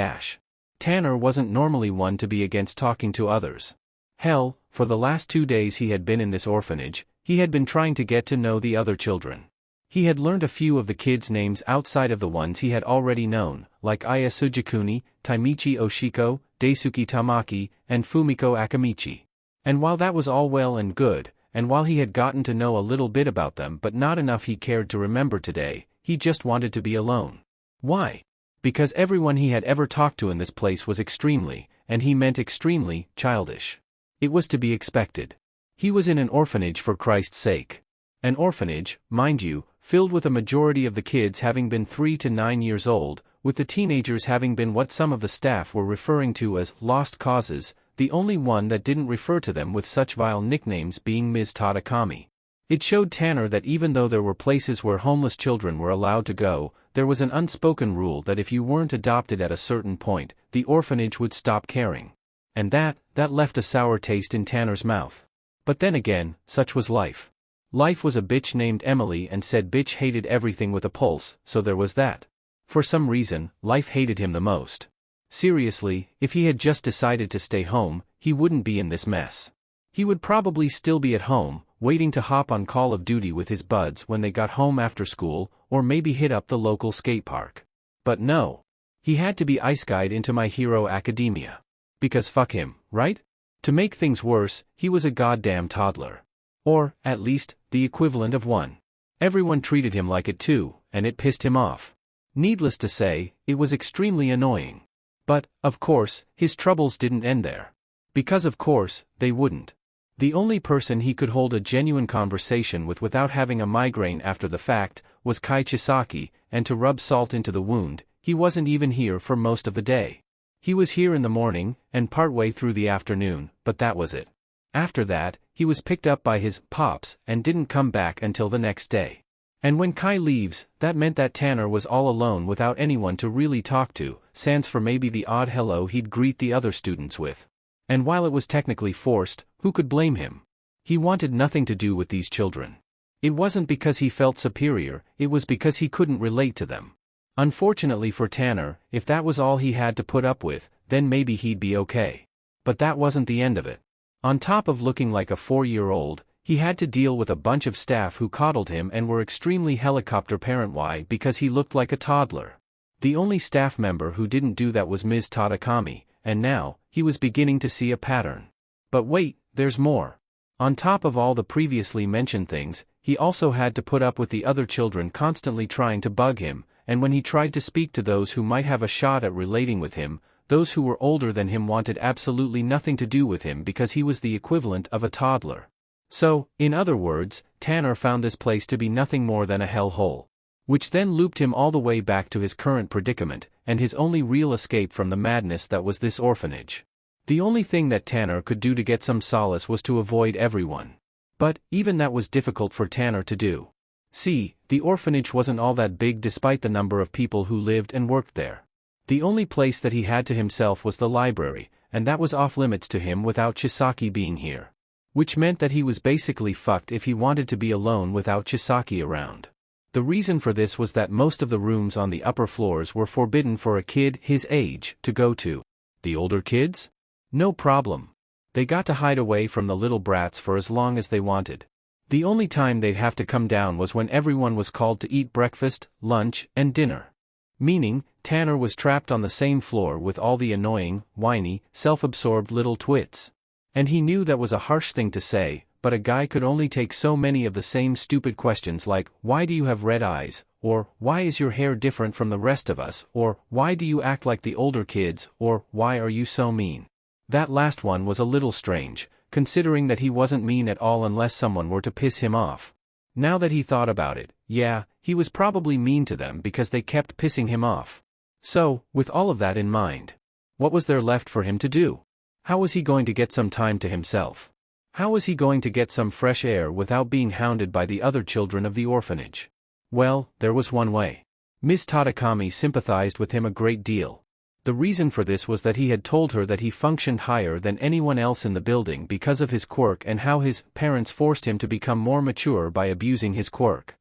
Tanner wasn't normally one to be against talking to others. Hell, for the last 2 days he had been in this orphanage, he had been trying to get to know the other children. He had learned a few of the kids' names outside of the ones he had already known, like Aya Sujikuni, Taimichi Oshiko, Daisuke Tamaki, and Fumiko Akamichi. And while that was all well and good, and while he had gotten to know a little bit about them but not enough he cared to remember today, he just wanted to be alone. Why? Because everyone he had ever talked to in this place was extremely, and he meant extremely, childish. It was to be expected. He was in an orphanage for Christ's sake. An orphanage, mind you, filled with a majority of the kids having been 3 to 9 years old, with the teenagers having been what some of the staff were referring to as lost causes, the only one that didn't refer to them with such vile nicknames being Ms. Tadakami. It showed Tanner that even though there were places where homeless children were allowed to go, there was an unspoken rule that if you weren't adopted at a certain point, the orphanage would stop caring. And that left a sour taste in Tanner's mouth. But then again, such was life. Life was a bitch named Emily and said bitch hated everything with a pulse, so there was that. For some reason, life hated him the most. Seriously, if he had just decided to stay home, he wouldn't be in this mess. He would probably still be at home, waiting to hop on Call of Duty with his buds when they got home after school, or maybe hit up the local skate park. But no. He had to be ice-guyed into My Hero Academia. Because fuck him, right? To make things worse, he was a goddamn toddler. Or, at least, the equivalent of one. Everyone treated him like it too, and it pissed him off. Needless to say, it was extremely annoying. But, of course, his troubles didn't end there. Because of course, they wouldn't. The only person he could hold a genuine conversation with without having a migraine after the fact was Kai Chisaki, and to rub salt into the wound, he wasn't even here for most of the day. He was here in the morning, and partway through the afternoon, but that was it. After that, he was picked up by his pops and didn't come back until the next day. And when Kai leaves, that meant that Tanner was all alone without anyone to really talk to, sans for maybe the odd hello he'd greet the other students with. And while it was technically forced, who could blame him? He wanted nothing to do with these children. It wasn't because he felt superior, it was because he couldn't relate to them. Unfortunately for Tanner, if that was all he had to put up with, then maybe he'd be okay. But that wasn't the end of it. On top of looking like a 4-year-old, he had to deal with a bunch of staff who coddled him and were extremely helicopter parent. Why? Because he looked like a toddler. The only staff member who didn't do that was Ms. Tadakami, and now, he was beginning to see a pattern. But wait, there's more. On top of all the previously mentioned things, he also had to put up with the other children constantly trying to bug him, and when he tried to speak to those who might have a shot at relating with him, those who were older than him wanted absolutely nothing to do with him because he was the equivalent of a toddler. So, in other words, Tanner found this place to be nothing more than a hellhole. Which then looped him all the way back to his current predicament, and his only real escape from the madness that was this orphanage. The only thing that Tanner could do to get some solace was to avoid everyone. But, even that was difficult for Tanner to do. See, the orphanage wasn't all that big despite the number of people who lived and worked there. The only place that he had to himself was the library, and that was off limits to him without Chisaki being here. Which meant that he was basically fucked if he wanted to be alone without Chisaki around. The reason for this was that most of the rooms on the upper floors were forbidden for a kid his age to go to. The older kids? No problem. They got to hide away from the little brats for as long as they wanted. The only time they'd have to come down was when everyone was called to eat breakfast, lunch, and dinner. Meaning, Tanner was trapped on the same floor with all the annoying, whiny, self-absorbed little twits. And he knew that was a harsh thing to say, but a guy could only take so many of the same stupid questions like, why do you have red eyes, or why is your hair different from the rest of us, or why do you act like the older kids, or why are you so mean? That last one was a little strange, considering that he wasn't mean at all unless someone were to piss him off. Now that he thought about it, yeah, he was probably mean to them because they kept pissing him off. So, with all of that in mind, what was there left for him to do? How was he going to get some time to himself? How was he going to get some fresh air without being hounded by the other children of the orphanage? Well, there was one way. Ms. Tadakami sympathized with him a great deal. The reason for this was that he had told her that he functioned higher than anyone else in the building because of his quirk and how his parents forced him to become more mature by abusing his quirk.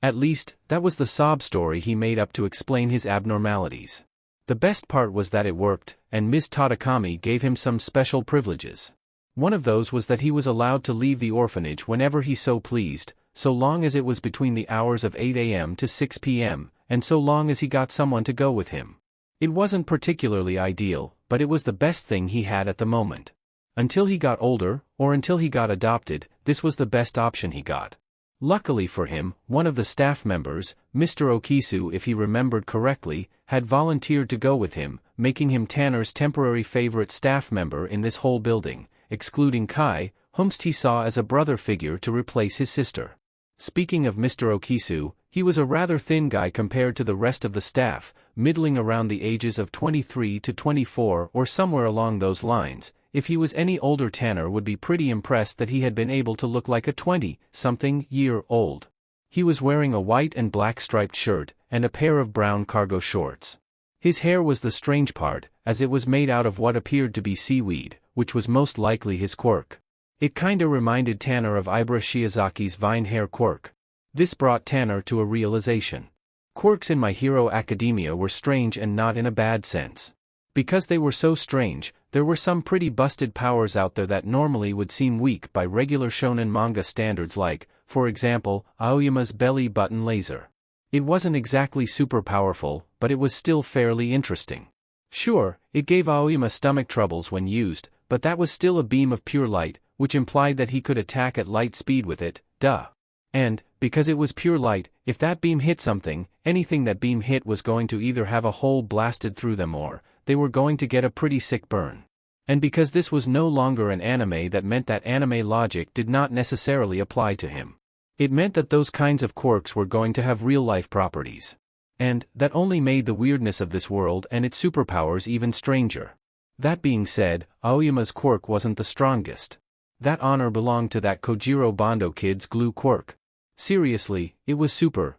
At least, that was the sob story he made up to explain his abnormalities. The best part was that it worked, and Ms. Tadakami gave him some special privileges. One of those was that he was allowed to leave the orphanage whenever he so pleased, so long as it was between the hours of 8 a.m. to 6 p.m., and so long as he got someone to go with him. It wasn't particularly ideal, but it was the best thing he had at the moment. Until he got older, or until he got adopted, this was the best option he got. Luckily for him, one of the staff members, Mr. Okisu if he remembered correctly, had volunteered to go with him, making him Tanner's temporary favorite staff member in this whole building, excluding Kai, whomst he saw as a brother figure to replace his sister. Speaking of Mr. Okisu, he was a rather thin guy compared to the rest of the staff, middling around the ages of 23 to 24 or somewhere along those lines. If he was any older, Tanner would be pretty impressed that he had been able to look like a 20-something-year-old. He was wearing a white and black striped shirt, and a pair of brown cargo shorts. His hair was the strange part, as it was made out of what appeared to be seaweed, which was most likely his quirk. It kinda reminded Tanner of Ibara Shiozaki's vine hair quirk. This brought Tanner to a realization. Quirks in My Hero Academia were strange, and not in a bad sense. Because they were so strange, there were some pretty busted powers out there that normally would seem weak by regular shonen manga standards, like, for example, Aoyama's belly button laser. It wasn't exactly super powerful, but it was still fairly interesting. Sure, it gave Aoyama stomach troubles when used, but that was still a beam of pure light, which implied that he could attack at light speed with it, duh. And, because it was pure light, if that beam hit something, anything that beam hit was going to either have a hole blasted through them or they were going to get a pretty sick burn. And because this was no longer an anime, that meant that anime logic did not necessarily apply to him. It meant that those kinds of quirks were going to have real-life properties. And that only made the weirdness of this world and its superpowers even stranger. That being said, Aoyama's quirk wasn't the strongest. That honor belonged to that Kojiro Bondo kid's glue quirk. Seriously, it was super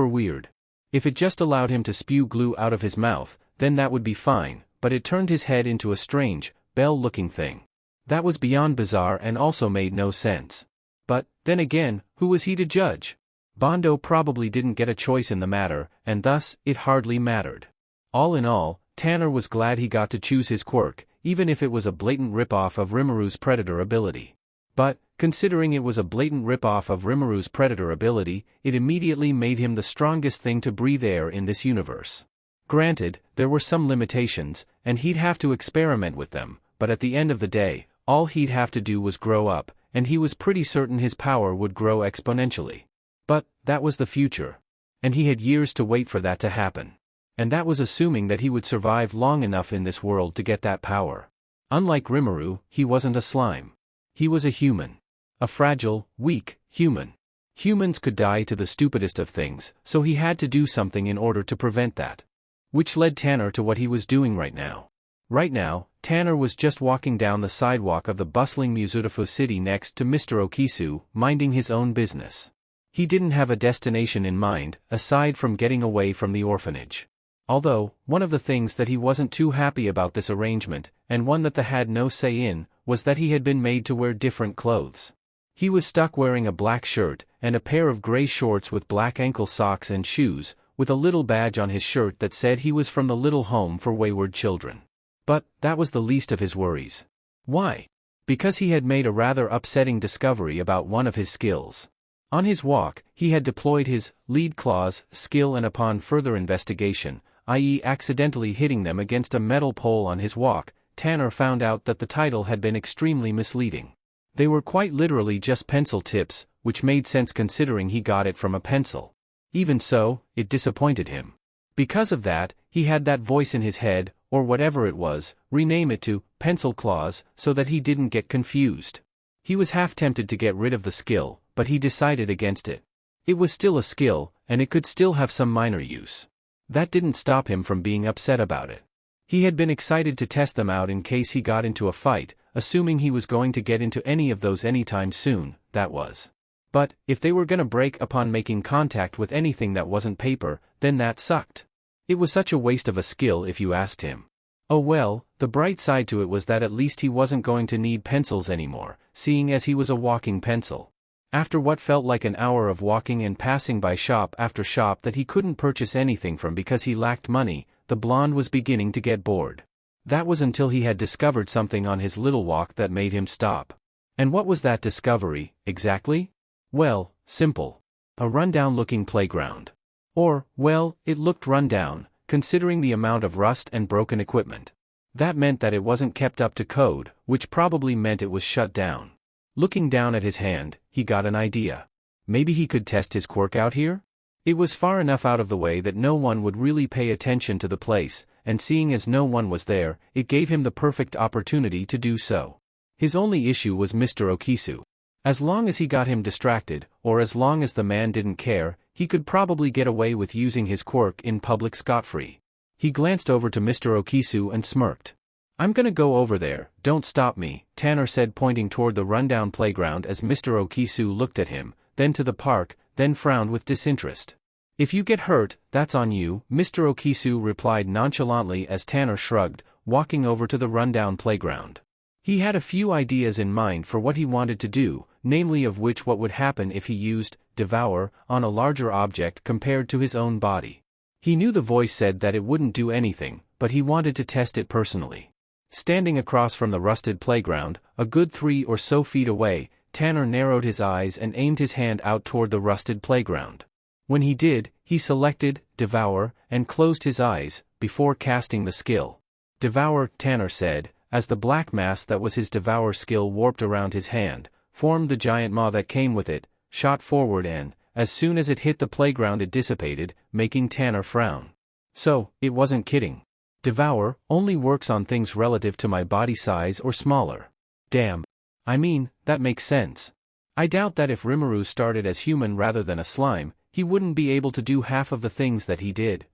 weird. If it just allowed him to spew glue out of his mouth, then that would be fine, but it turned his head into a strange, bell-looking thing. That was beyond bizarre and also made no sense. But, then again, who was he to judge? Bondo probably didn't get a choice in the matter, and thus, it hardly mattered. All in all, Tanner was glad he got to choose his quirk, even if it was a blatant rip-off of Rimuru's predator ability. But, considering it was a blatant rip-off of Rimuru's predator ability, it immediately made him the strongest thing to breathe air in this universe. Granted, there were some limitations, and he'd have to experiment with them, but at the end of the day, all he'd have to do was grow up, and he was pretty certain his power would grow exponentially. But, that was the future. And he had years to wait for that to happen. And that was assuming that he would survive long enough in this world to get that power. Unlike Rimuru, he wasn't a slime. He was a human. A fragile, weak human. Humans could die to the stupidest of things, so he had to do something in order to prevent that. Which led Tanner to what he was doing right now. Right now, Tanner was just walking down the sidewalk of the bustling Muzutofo city next to Mr. Okisu, minding his own business. He didn't have a destination in mind, aside from getting away from the orphanage. Although, one of the things that he wasn't too happy about this arrangement, and one that they had no say in, was that he had been made to wear different clothes. He was stuck wearing a black shirt, and a pair of gray shorts with black ankle socks and shoes, with a little badge on his shirt that said he was from the Little Home for Wayward Children. But, that was the least of his worries. Why? Because he had made a rather upsetting discovery about one of his skills. On his walk, he had deployed his lead claws skill, and upon further investigation, i.e. accidentally hitting them against a metal pole on his walk, Tanner found out that the title had been extremely misleading. They were quite literally just pencil tips, which made sense considering he got it from a pencil. Even so, it disappointed him. Because of that, he had that voice in his head, or whatever it was, rename it to pencil claws, so that he didn't get confused. He was half tempted to get rid of the skill, but he decided against it. It was still a skill, and it could still have some minor use. That didn't stop him from being upset about it. He had been excited to test them out in case he got into a fight, assuming he was going to get into any of those anytime soon, that was. But, if they were gonna break upon making contact with anything that wasn't paper, then that sucked. It was such a waste of a skill if you asked him. Oh well, the bright side to it was that at least he wasn't going to need pencils anymore, seeing as he was a walking pencil. After what felt like an hour of walking and passing by shop after shop that he couldn't purchase anything from because he lacked money, the blonde was beginning to get bored. That was until he had discovered something on his little walk that made him stop. And what was that discovery, exactly? Well, simple. A rundown-looking playground. Or, well, it looked rundown, considering the amount of rust and broken equipment. That meant that it wasn't kept up to code, which probably meant it was shut down. Looking down at his hand, he got an idea. Maybe he could test his quirk out here? It was far enough out of the way that no one would really pay attention to the place, and seeing as no one was there, it gave him the perfect opportunity to do so. His only issue was Mr. Okisu. As long as he got him distracted, or as long as the man didn't care, he could probably get away with using his quirk in public scot-free. He glanced over to Mr. Okisu and smirked. "I'm gonna go over there, don't stop me," Tanner said, pointing toward the rundown playground as Mr. Okisu looked at him, then to the park, then frowned with disinterest. "If you get hurt, that's on you," Mr. Okisu replied nonchalantly as Tanner shrugged, walking over to the rundown playground. He had a few ideas in mind for what he wanted to do, namely of which what would happen if he used devour on a larger object compared to his own body. He knew the voice said that it wouldn't do anything, but he wanted to test it personally. Standing across from the rusted playground, a good 3 or so feet away, Tanner narrowed his eyes and aimed his hand out toward the rusted playground. When he did, he selected devour and closed his eyes before casting the skill. "Devour," Tanner said, as the black mass that was his devour skill warped around his hand, formed the giant maw that came with it, shot forward and, as soon as it hit the playground it dissipated, making Tanner frown. So, it wasn't kidding. Devour only works on things relative to my body size or smaller. Damn. I mean, that makes sense. I doubt that if Rimuru started as human rather than a slime, he wouldn't be able to do half of the things that he did.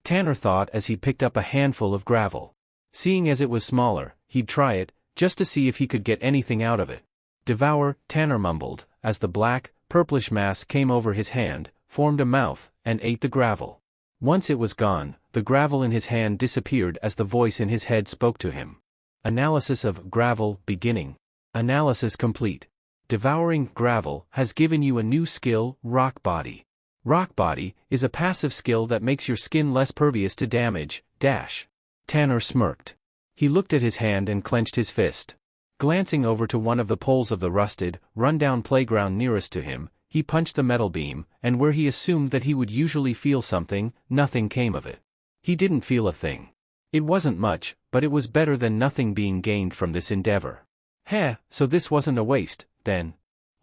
Tanner thought as he picked up a handful of gravel. Seeing as it was smaller, he'd try it, just to see if he could get anything out of it. "Devour," Tanner mumbled, as the black, purplish mass came over his hand, formed a mouth, and ate the gravel. Once it was gone, the gravel in his hand disappeared as the voice in his head spoke to him. Analysis of gravel beginning. Analysis complete. Devouring gravel has given you a new skill, Rock Body. Rock Body is a passive skill that makes your skin less pervious to damage, dash. Tanner smirked. He looked at his hand and clenched his fist. Glancing over to one of the poles of the rusted, rundown playground nearest to him, he punched the metal beam, and where he assumed that he would usually feel something, nothing came of it. He didn't feel a thing. It wasn't much, but it was better than nothing being gained from this endeavor. Heh, so this wasn't a waste, then.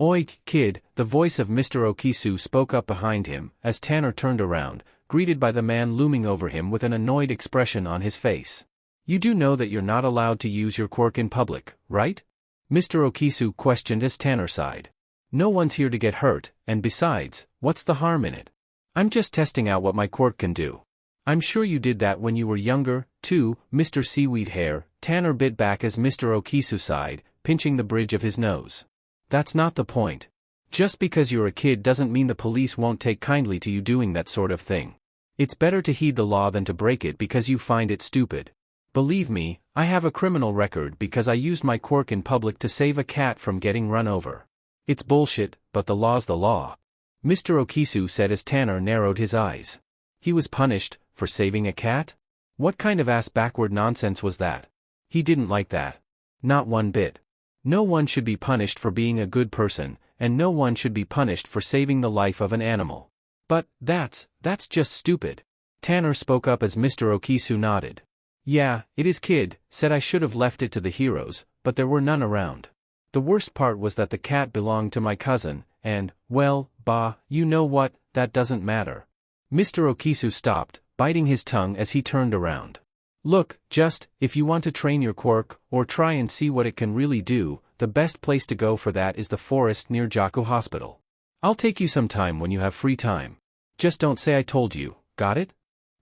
"Oik, kid," the voice of Mr. Okisu spoke up behind him, as Tanner turned around, greeted by the man looming over him with an annoyed expression on his face. "You do know that you're not allowed to use your quirk in public, right?" Mr. Okisu questioned as Tanner sighed. "No one's here to get hurt, and besides, what's the harm in it? I'm just testing out what my quirk can do." "I'm sure you did that when you were younger, too, Mr. Seaweed Hair," Tanner bit back as Mr. Okisu sighed, pinching the bridge of his nose. "That's not the point. Just because you're a kid doesn't mean the police won't take kindly to you doing that sort of thing. It's better to heed the law than to break it because you find it stupid. Believe me, I have a criminal record because I used my quirk in public to save a cat from getting run over. It's bullshit, but the law's the law," Mr. Okisu said as Tanner narrowed his eyes. He was punished for saving a cat? What kind of ass-backward nonsense was that? He didn't like that. Not one bit. No one should be punished for being a good person, and no one should be punished for saving the life of an animal. "But, that's just stupid." Tanner spoke up as Mr. Okisu nodded. "Yeah, it is, kid, said I should have left it to the heroes, but there were none around. The worst part was that the cat belonged to my cousin, and, well, bah, you know what, that doesn't matter." Mr. Okisu stopped, biting his tongue as he turned around. "Look, just, if you want to train your quirk, or try and see what it can really do, the best place to go for that is the forest near Jaku Hospital. I'll take you some time when you have free time. Just don't say I told you, got it?"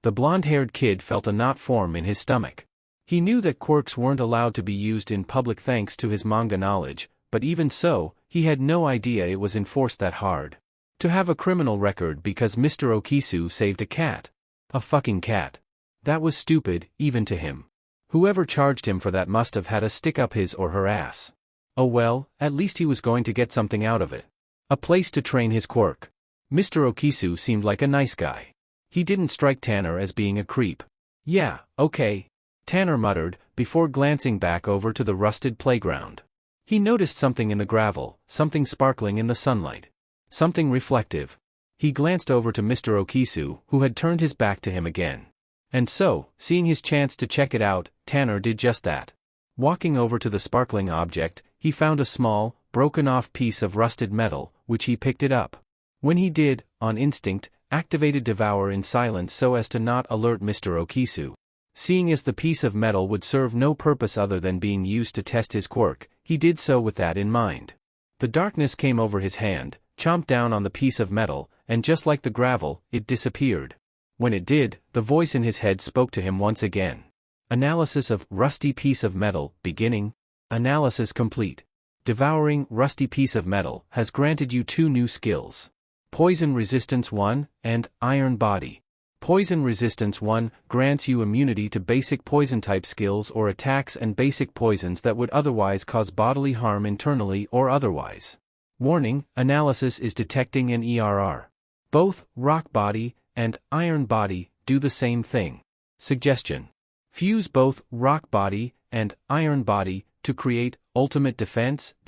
The blonde-haired kid felt a knot form in his stomach. He knew that quirks weren't allowed to be used in public thanks to his manga knowledge, but even so, he had no idea it was enforced that hard. To have a criminal record because Mr. Okisu saved a cat. A fucking cat. That was stupid, even to him. Whoever charged him for that must have had a stick up his or her ass. Oh well, at least he was going to get something out of it. A place to train his quirk. Mr. Okisu seemed like a nice guy. He didn't strike Tanner as being a creep. "Yeah, okay. Tanner muttered, before glancing back over to the rusted playground. He noticed something in the gravel, something sparkling in the sunlight. Something reflective. He glanced over to Mr. Okisu, who had turned his back to him again. And so, seeing his chance to check it out, Tanner did just that. Walking over to the sparkling object, he found a small, broken-off piece of rusted metal, which he picked it up. When he did, on instinct, activated Devour in silence so as to not alert Mr. Okisu. Seeing as the piece of metal would serve no purpose other than being used to test his quirk, he did so with that in mind. The darkness came over his hand, chomped down on the piece of metal, and just like the gravel, it disappeared. When it did, the voice in his head spoke to him once again. Analysis of rusty piece of metal, beginning. Analysis complete. Devouring rusty piece of metal has granted you 2 new skills. Poison Resistance 1, and Iron Body. Poison Resistance 1 grants you immunity to basic poison-type skills or attacks and basic poisons that would otherwise cause bodily harm internally or otherwise. Warning, analysis is detecting an ERR. Both Rock Body and Iron Body do the same thing. Suggestion. Fuse both Rock Body and Iron Body to create Ultimate Defense -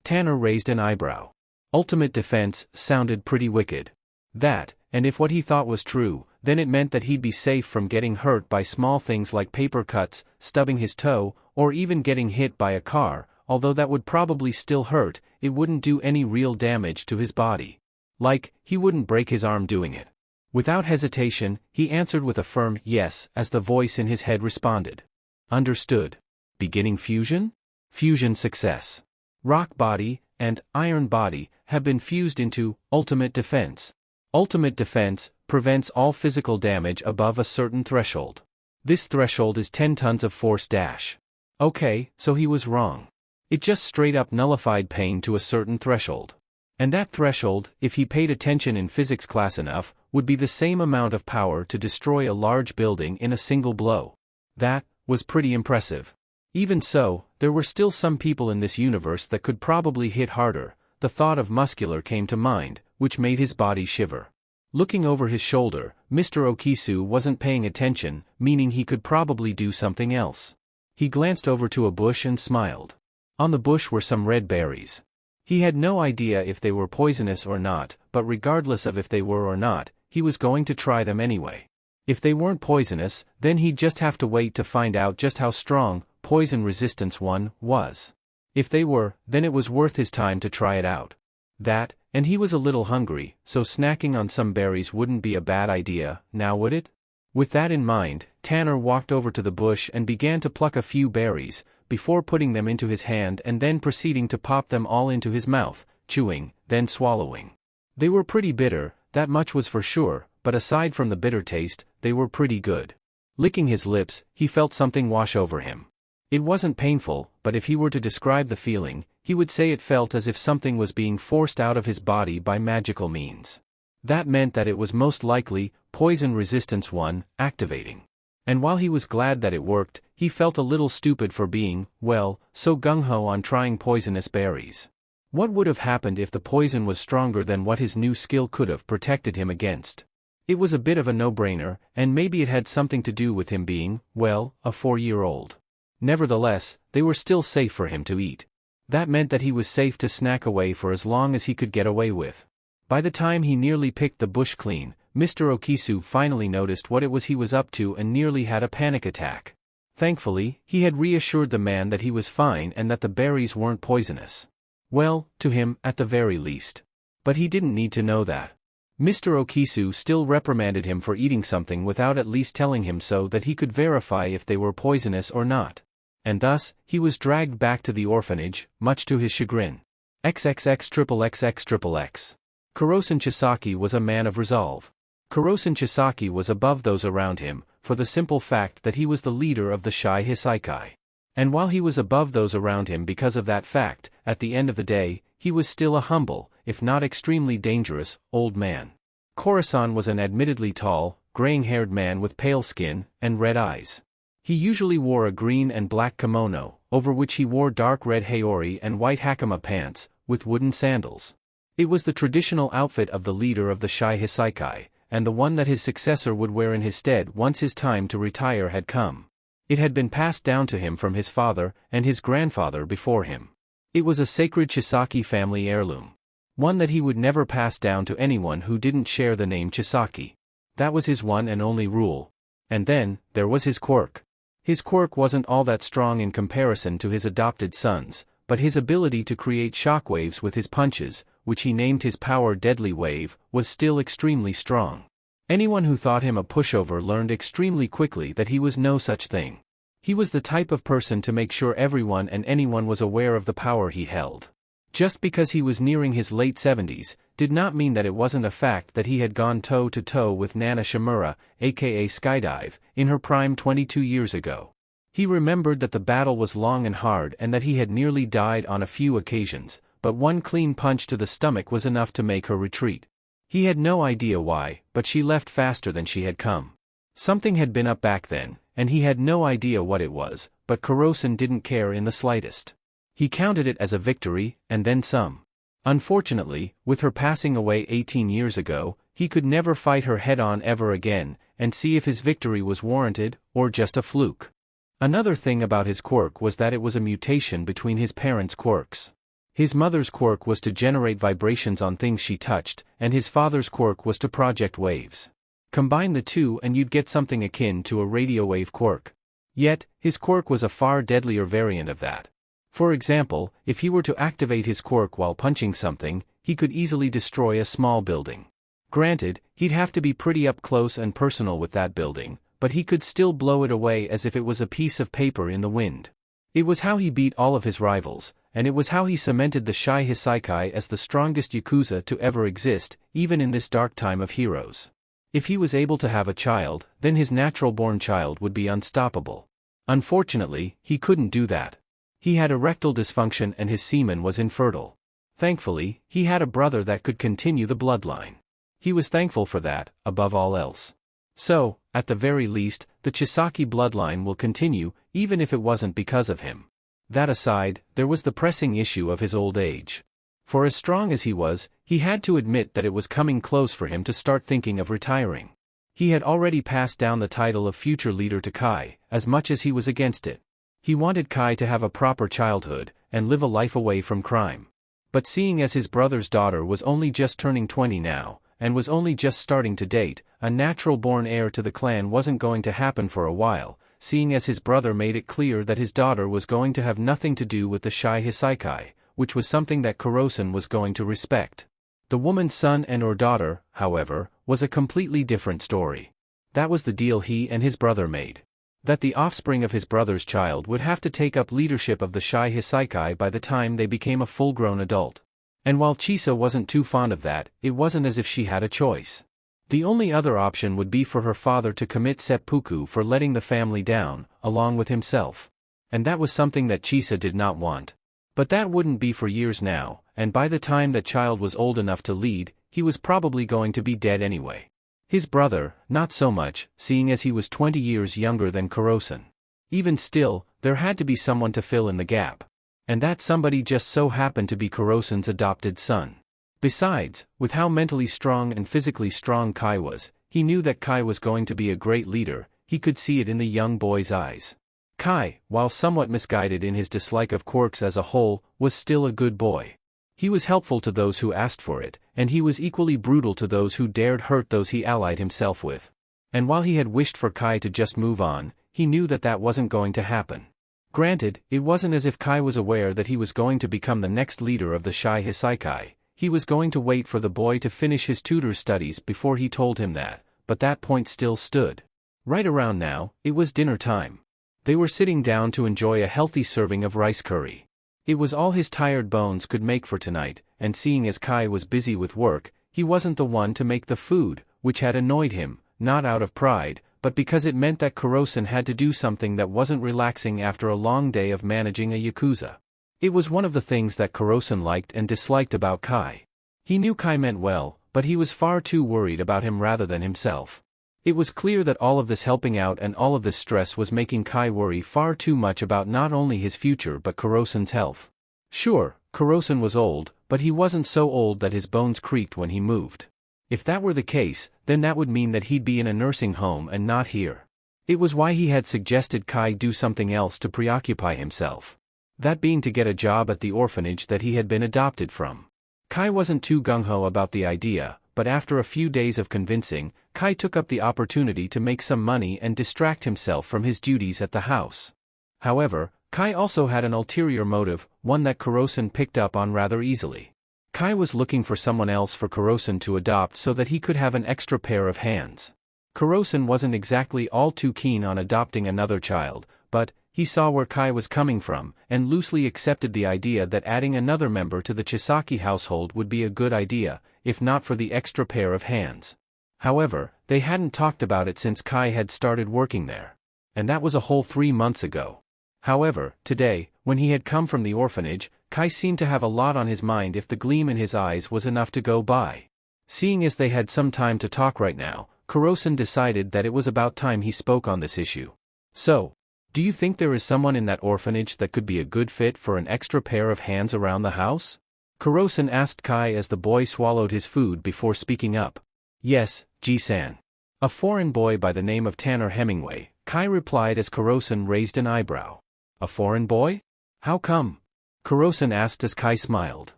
Tanner raised an eyebrow. Ultimate Defense sounded pretty wicked. That, and if what he thought was true, then it meant that he'd be safe from getting hurt by small things like paper cuts, stubbing his toe, or even getting hit by a car, although that would probably still hurt, it wouldn't do any real damage to his body. Like, he wouldn't break his arm doing it. Without hesitation, he answered with a firm yes as the voice in his head responded. Understood. Beginning fusion? Fusion success. Rock Body and Iron Body have been fused into Ultimate Defense. Ultimate Defense prevents all physical damage above a certain threshold. This threshold is 10 tons of force - Okay, so he was wrong. It just straight up nullified pain to a certain threshold. And that threshold, if he paid attention in physics class enough, would be the same amount of power to destroy a large building in a single blow. That was pretty impressive. Even so, there were still some people in this universe that could probably hit harder. The thought of muscular came to mind, which made his body shiver. Looking over his shoulder, Mr. Okisu wasn't paying attention, meaning he could probably do something else. He glanced over to a bush and smiled. On the bush were some red berries. He had no idea if they were poisonous or not, but regardless of if they were or not, he was going to try them anyway. If they weren't poisonous, then he'd just have to wait to find out just how strong Poison Resistance 1 was. If they were, then it was worth his time to try it out. That, and he was a little hungry, so snacking on some berries wouldn't be a bad idea, now would it? With that in mind, Tanner walked over to the bush and began to pluck a few berries, before putting them into his hand and then proceeding to pop them all into his mouth, chewing, then swallowing. They were pretty bitter, that much was for sure, but aside from the bitter taste, they were pretty good. Licking his lips, he felt something wash over him. It wasn't painful, but if he were to describe the feeling, he would say it felt as if something was being forced out of his body by magical means. That meant that it was most likely Poison Resistance 1 activating. And while he was glad that it worked, he felt a little stupid for being, well, so gung-ho on trying poisonous berries. What would have happened if the poison was stronger than what his new skill could have protected him against? It was a bit of a no-brainer, and maybe it had something to do with him being, well, a 4-year-old. Nevertheless, they were still safe for him to eat. That meant that he was safe to snack away for as long as he could get away with. By the time he nearly picked the bush clean, Mr. Okisu finally noticed what it was he was up to and nearly had a panic attack. Thankfully, he had reassured the man that he was fine and that the berries weren't poisonous. Well, to him, at the very least. But he didn't need to know that. Mr. Okisu still reprimanded him for eating something without at least telling him so that he could verify if they were poisonous or not. And thus, he was dragged back to the orphanage, much to his chagrin. XXXXXXXXX. Kurosan Chisaki was a man of resolve. Kurosan Chisaki was above those around him, for the simple fact that he was the leader of the Shy Hisaikai. And while he was above those around him because of that fact, at the end of the day, he was still a humble, if not extremely dangerous, old man. Kurosan was an admittedly tall, graying-haired man with pale skin and red eyes. He usually wore a green and black kimono, over which he wore dark red haori and white hakama pants, with wooden sandals. It was the traditional outfit of the leader of the Shy Hisaikai, and the one that his successor would wear in his stead once his time to retire had come. It had been passed down to him from his father and his grandfather before him. It was a sacred Chisaki family heirloom. One that he would never pass down to anyone who didn't share the name Chisaki. That was his one and only rule. And then, there was his quirk. His quirk wasn't all that strong in comparison to his adopted son's, but his ability to create shockwaves with his punches, which he named his power Deadly Wave, was still extremely strong. Anyone who thought him a pushover learned extremely quickly that he was no such thing. He was the type of person to make sure everyone and anyone was aware of the power he held. Just because he was nearing his late 70s, did not mean that it wasn't a fact that he had gone toe-to-toe with Nana Shimura, aka Skydive, in her prime 22 years ago. He remembered that the battle was long and hard and that he had nearly died on a few occasions, but one clean punch to the stomach was enough to make her retreat. He had no idea why, but she left faster than she had come. Something had been up back then, and he had no idea what it was, but Kurosan didn't care in the slightest. He counted it as a victory, and then some. Unfortunately, with her passing away 18 years ago, he could never fight her head-on ever again, and see if his victory was warranted, or just a fluke. Another thing about his quirk was that it was a mutation between his parents' quirks. His mother's quirk was to generate vibrations on things she touched, and his father's quirk was to project waves. Combine the two and you'd get something akin to a radio wave quirk. Yet, his quirk was a far deadlier variant of that. For example, if he were to activate his quirk while punching something, he could easily destroy a small building. Granted, he'd have to be pretty up close and personal with that building, but he could still blow it away as if it was a piece of paper in the wind. It was how he beat all of his rivals, and it was how he cemented the Shai Hisaikai as the strongest Yakuza to ever exist, even in this dark time of heroes. If he was able to have a child, then his natural-born child would be unstoppable. Unfortunately, he couldn't do that. He had erectile dysfunction and his semen was infertile. Thankfully, he had a brother that could continue the bloodline. He was thankful for that, above all else. So, at the very least, the Chisaki bloodline will continue, even if it wasn't because of him. That aside, there was the pressing issue of his old age. For as strong as he was, he had to admit that it was coming close for him to start thinking of retiring. He had already passed down the title of future leader to Kai, as much as he was against it. He wanted Kai to have a proper childhood, and live a life away from crime. But seeing as his brother's daughter was only just turning 20 now, and was only just starting to date, a natural-born heir to the clan wasn't going to happen for a while, seeing as his brother made it clear that his daughter was going to have nothing to do with the Shai Hisaikai, which was something that Kurosan was going to respect. The woman's son and/or daughter, however, was a completely different story. That was the deal he and his brother made. That the offspring of his brother's child would have to take up leadership of the Shai Hisaikai by the time they became a full-grown adult. And while Chisa wasn't too fond of that, it wasn't as if she had a choice. The only other option would be for her father to commit seppuku for letting the family down, along with himself. And that was something that Chisa did not want. But that wouldn't be for years now, and by the time that child was old enough to lead, he was probably going to be dead anyway. His brother, not so much, seeing as he was 20 years younger than Kurosan. Even still, there had to be someone to fill in the gap. And that somebody just so happened to be Kurosan's adopted son. Besides, with how mentally strong and physically strong Kai was, he knew that Kai was going to be a great leader. He could see it in the young boy's eyes. Kai, while somewhat misguided in his dislike of quirks as a whole, was still a good boy. He was helpful to those who asked for it, and he was equally brutal to those who dared hurt those he allied himself with. And while he had wished for Kai to just move on, he knew that that wasn't going to happen. Granted, it wasn't as if Kai was aware that he was going to become the next leader of the Shai Hisaikai. He was going to wait for the boy to finish his tutor's studies before he told him that, but that point still stood. Right around now, it was dinner time. They were sitting down to enjoy a healthy serving of rice curry. It was all his tired bones could make for tonight, and seeing as Kai was busy with work, he wasn't the one to make the food, which had annoyed him, not out of pride, but because it meant that Kurosan had to do something that wasn't relaxing after a long day of managing a Yakuza. It was one of the things that Kurosan liked and disliked about Kai. He knew Kai meant well, but he was far too worried about him rather than himself. It was clear that all of this helping out and all of this stress was making Kai worry far too much about not only his future but Kurosan's health. Sure, Kurosan was old, but he wasn't so old that his bones creaked when he moved. If that were the case, then that would mean that he'd be in a nursing home and not here. It was why he had suggested Kai do something else to preoccupy himself. That being to get a job at the orphanage that he had been adopted from. Kai wasn't too gung-ho about the idea, but after a few days of convincing, Kai took up the opportunity to make some money and distract himself from his duties at the house. However, Kai also had an ulterior motive, one that Kurosan picked up on rather easily. Kai was looking for someone else for Kurosan to adopt so that he could have an extra pair of hands. Kurosan wasn't exactly all too keen on adopting another child, but he saw where Kai was coming from, and loosely accepted the idea that adding another member to the Chisaki household would be a good idea, if not for the extra pair of hands. However, they hadn't talked about it since Kai had started working there. And that was a whole 3 months ago. However, today, when he had come from the orphanage, Kai seemed to have a lot on his mind if the gleam in his eyes was enough to go by. Seeing as they had some time to talk right now, Kurosan decided that it was about time he spoke on this issue. So, do you think there is someone in that orphanage that could be a good fit for an extra pair of hands around the house? Kurosan asked Kai as the boy swallowed his food before speaking up. Yes, Ji-san. A foreign boy by the name of Tanner Hemingway, Kai replied as Kurosan raised an eyebrow. A foreign boy? How come? Kurosan asked as Kai smiled.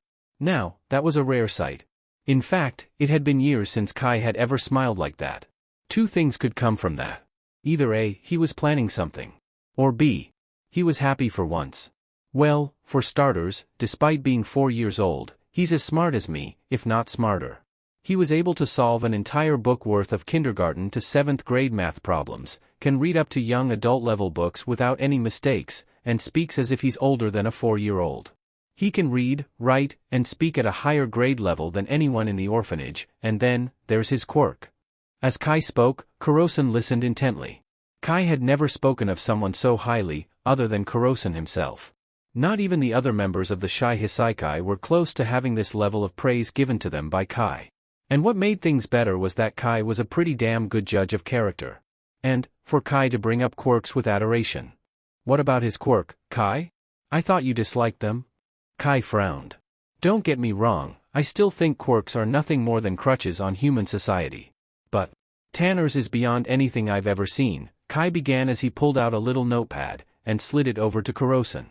Now, that was a rare sight. In fact, it had been years since Kai had ever smiled like that. 2 things could come from that. Either A, he was planning something. Or B, he was happy for once. Well, for starters, despite being 4 years old, he's as smart as me, if not smarter. He was able to solve an entire book worth of kindergarten to 7th grade math problems, can read up to young adult level books without any mistakes, and speaks as if he's older than a 4-year-old. He can read, write, and speak at a higher grade level than anyone in the orphanage, and then, there's his quirk. As Kai spoke, Kurosan listened intently. Kai had never spoken of someone so highly, other than Kurosan himself. Not even the other members of the Shy Hisaikai were close to having this level of praise given to them by Kai. And what made things better was that Kai was a pretty damn good judge of character. And, for Kai to bring up quirks with adoration. What about his quirk, Kai? I thought you disliked them? Kai frowned. Don't get me wrong, I still think quirks are nothing more than crutches on human society. But Tanner's is beyond anything I've ever seen, Kai began as he pulled out a little notepad, and slid it over to Kurosan.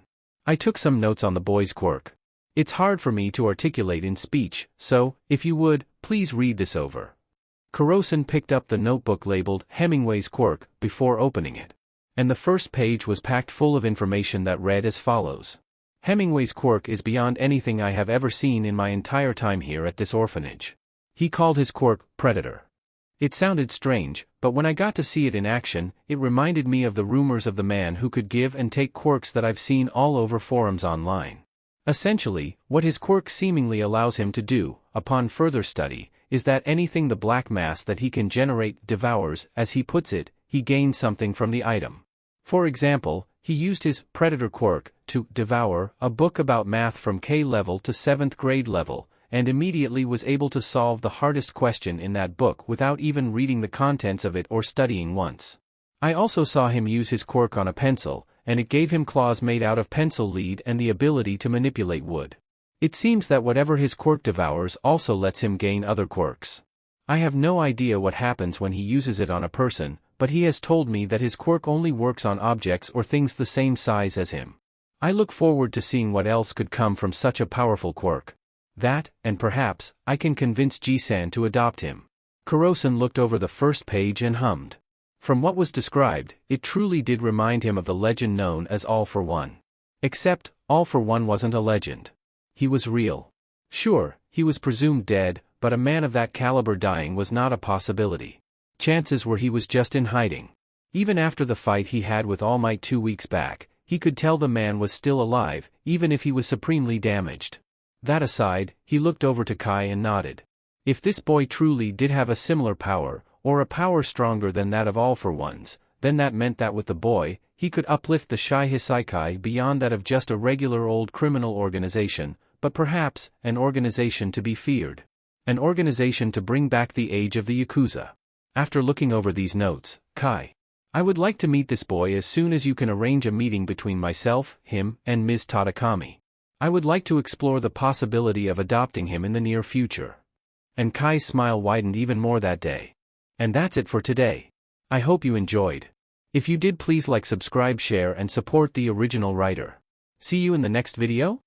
I took some notes on the boy's quirk. It's hard for me to articulate in speech, so, if you would, please read this over. Kurosan picked up the notebook labeled Hemingway's Quirk before opening it. And the first page was packed full of information that read as follows. Hemingway's quirk is beyond anything I have ever seen in my entire time here at this orphanage. He called his quirk Predator. It sounded strange, but when I got to see it in action, it reminded me of the rumors of the man who could give and take quirks that I've seen all over forums online. Essentially, what his quirk seemingly allows him to do, upon further study, is that anything the black mass that he can generate devours, as he puts it, he gains something from the item. For example, he used his Predator quirk to devour a book about math from K level to 7th grade level, and immediately was able to solve the hardest question in that book without even reading the contents of it or studying once. I also saw him use his quirk on a pencil, and it gave him claws made out of pencil lead and the ability to manipulate wood. It seems that whatever his quirk devours also lets him gain other quirks. I have no idea what happens when he uses it on a person, but he has told me that his quirk only works on objects or things the same size as him. I look forward to seeing what else could come from such a powerful quirk. That, and perhaps, I can convince Ji-san to adopt him. Kurosan looked over the first page and hummed. From what was described, it truly did remind him of the legend known as All for One. Except, All for One wasn't a legend. He was real. Sure, he was presumed dead, but a man of that caliber dying was not a possibility. Chances were he was just in hiding. Even after the fight he had with All Might 2 weeks back, he could tell the man was still alive, even if he was supremely damaged. That aside, he looked over to Kai and nodded. If this boy truly did have a similar power, or a power stronger than that of All for One's, then that meant that with the boy, he could uplift the Shy Hisaikai beyond that of just a regular old criminal organization, but perhaps, an organization to be feared. An organization to bring back the age of the Yakuza. After looking over these notes, Kai. I would like to meet this boy as soon as you can arrange a meeting between myself, him, and Ms. Tatakami. I would like to explore the possibility of adopting him in the near future. And Kai's smile widened even more that day. And that's it for today. I hope you enjoyed. If you did, please like, subscribe, share and support the original writer. See you in the next video.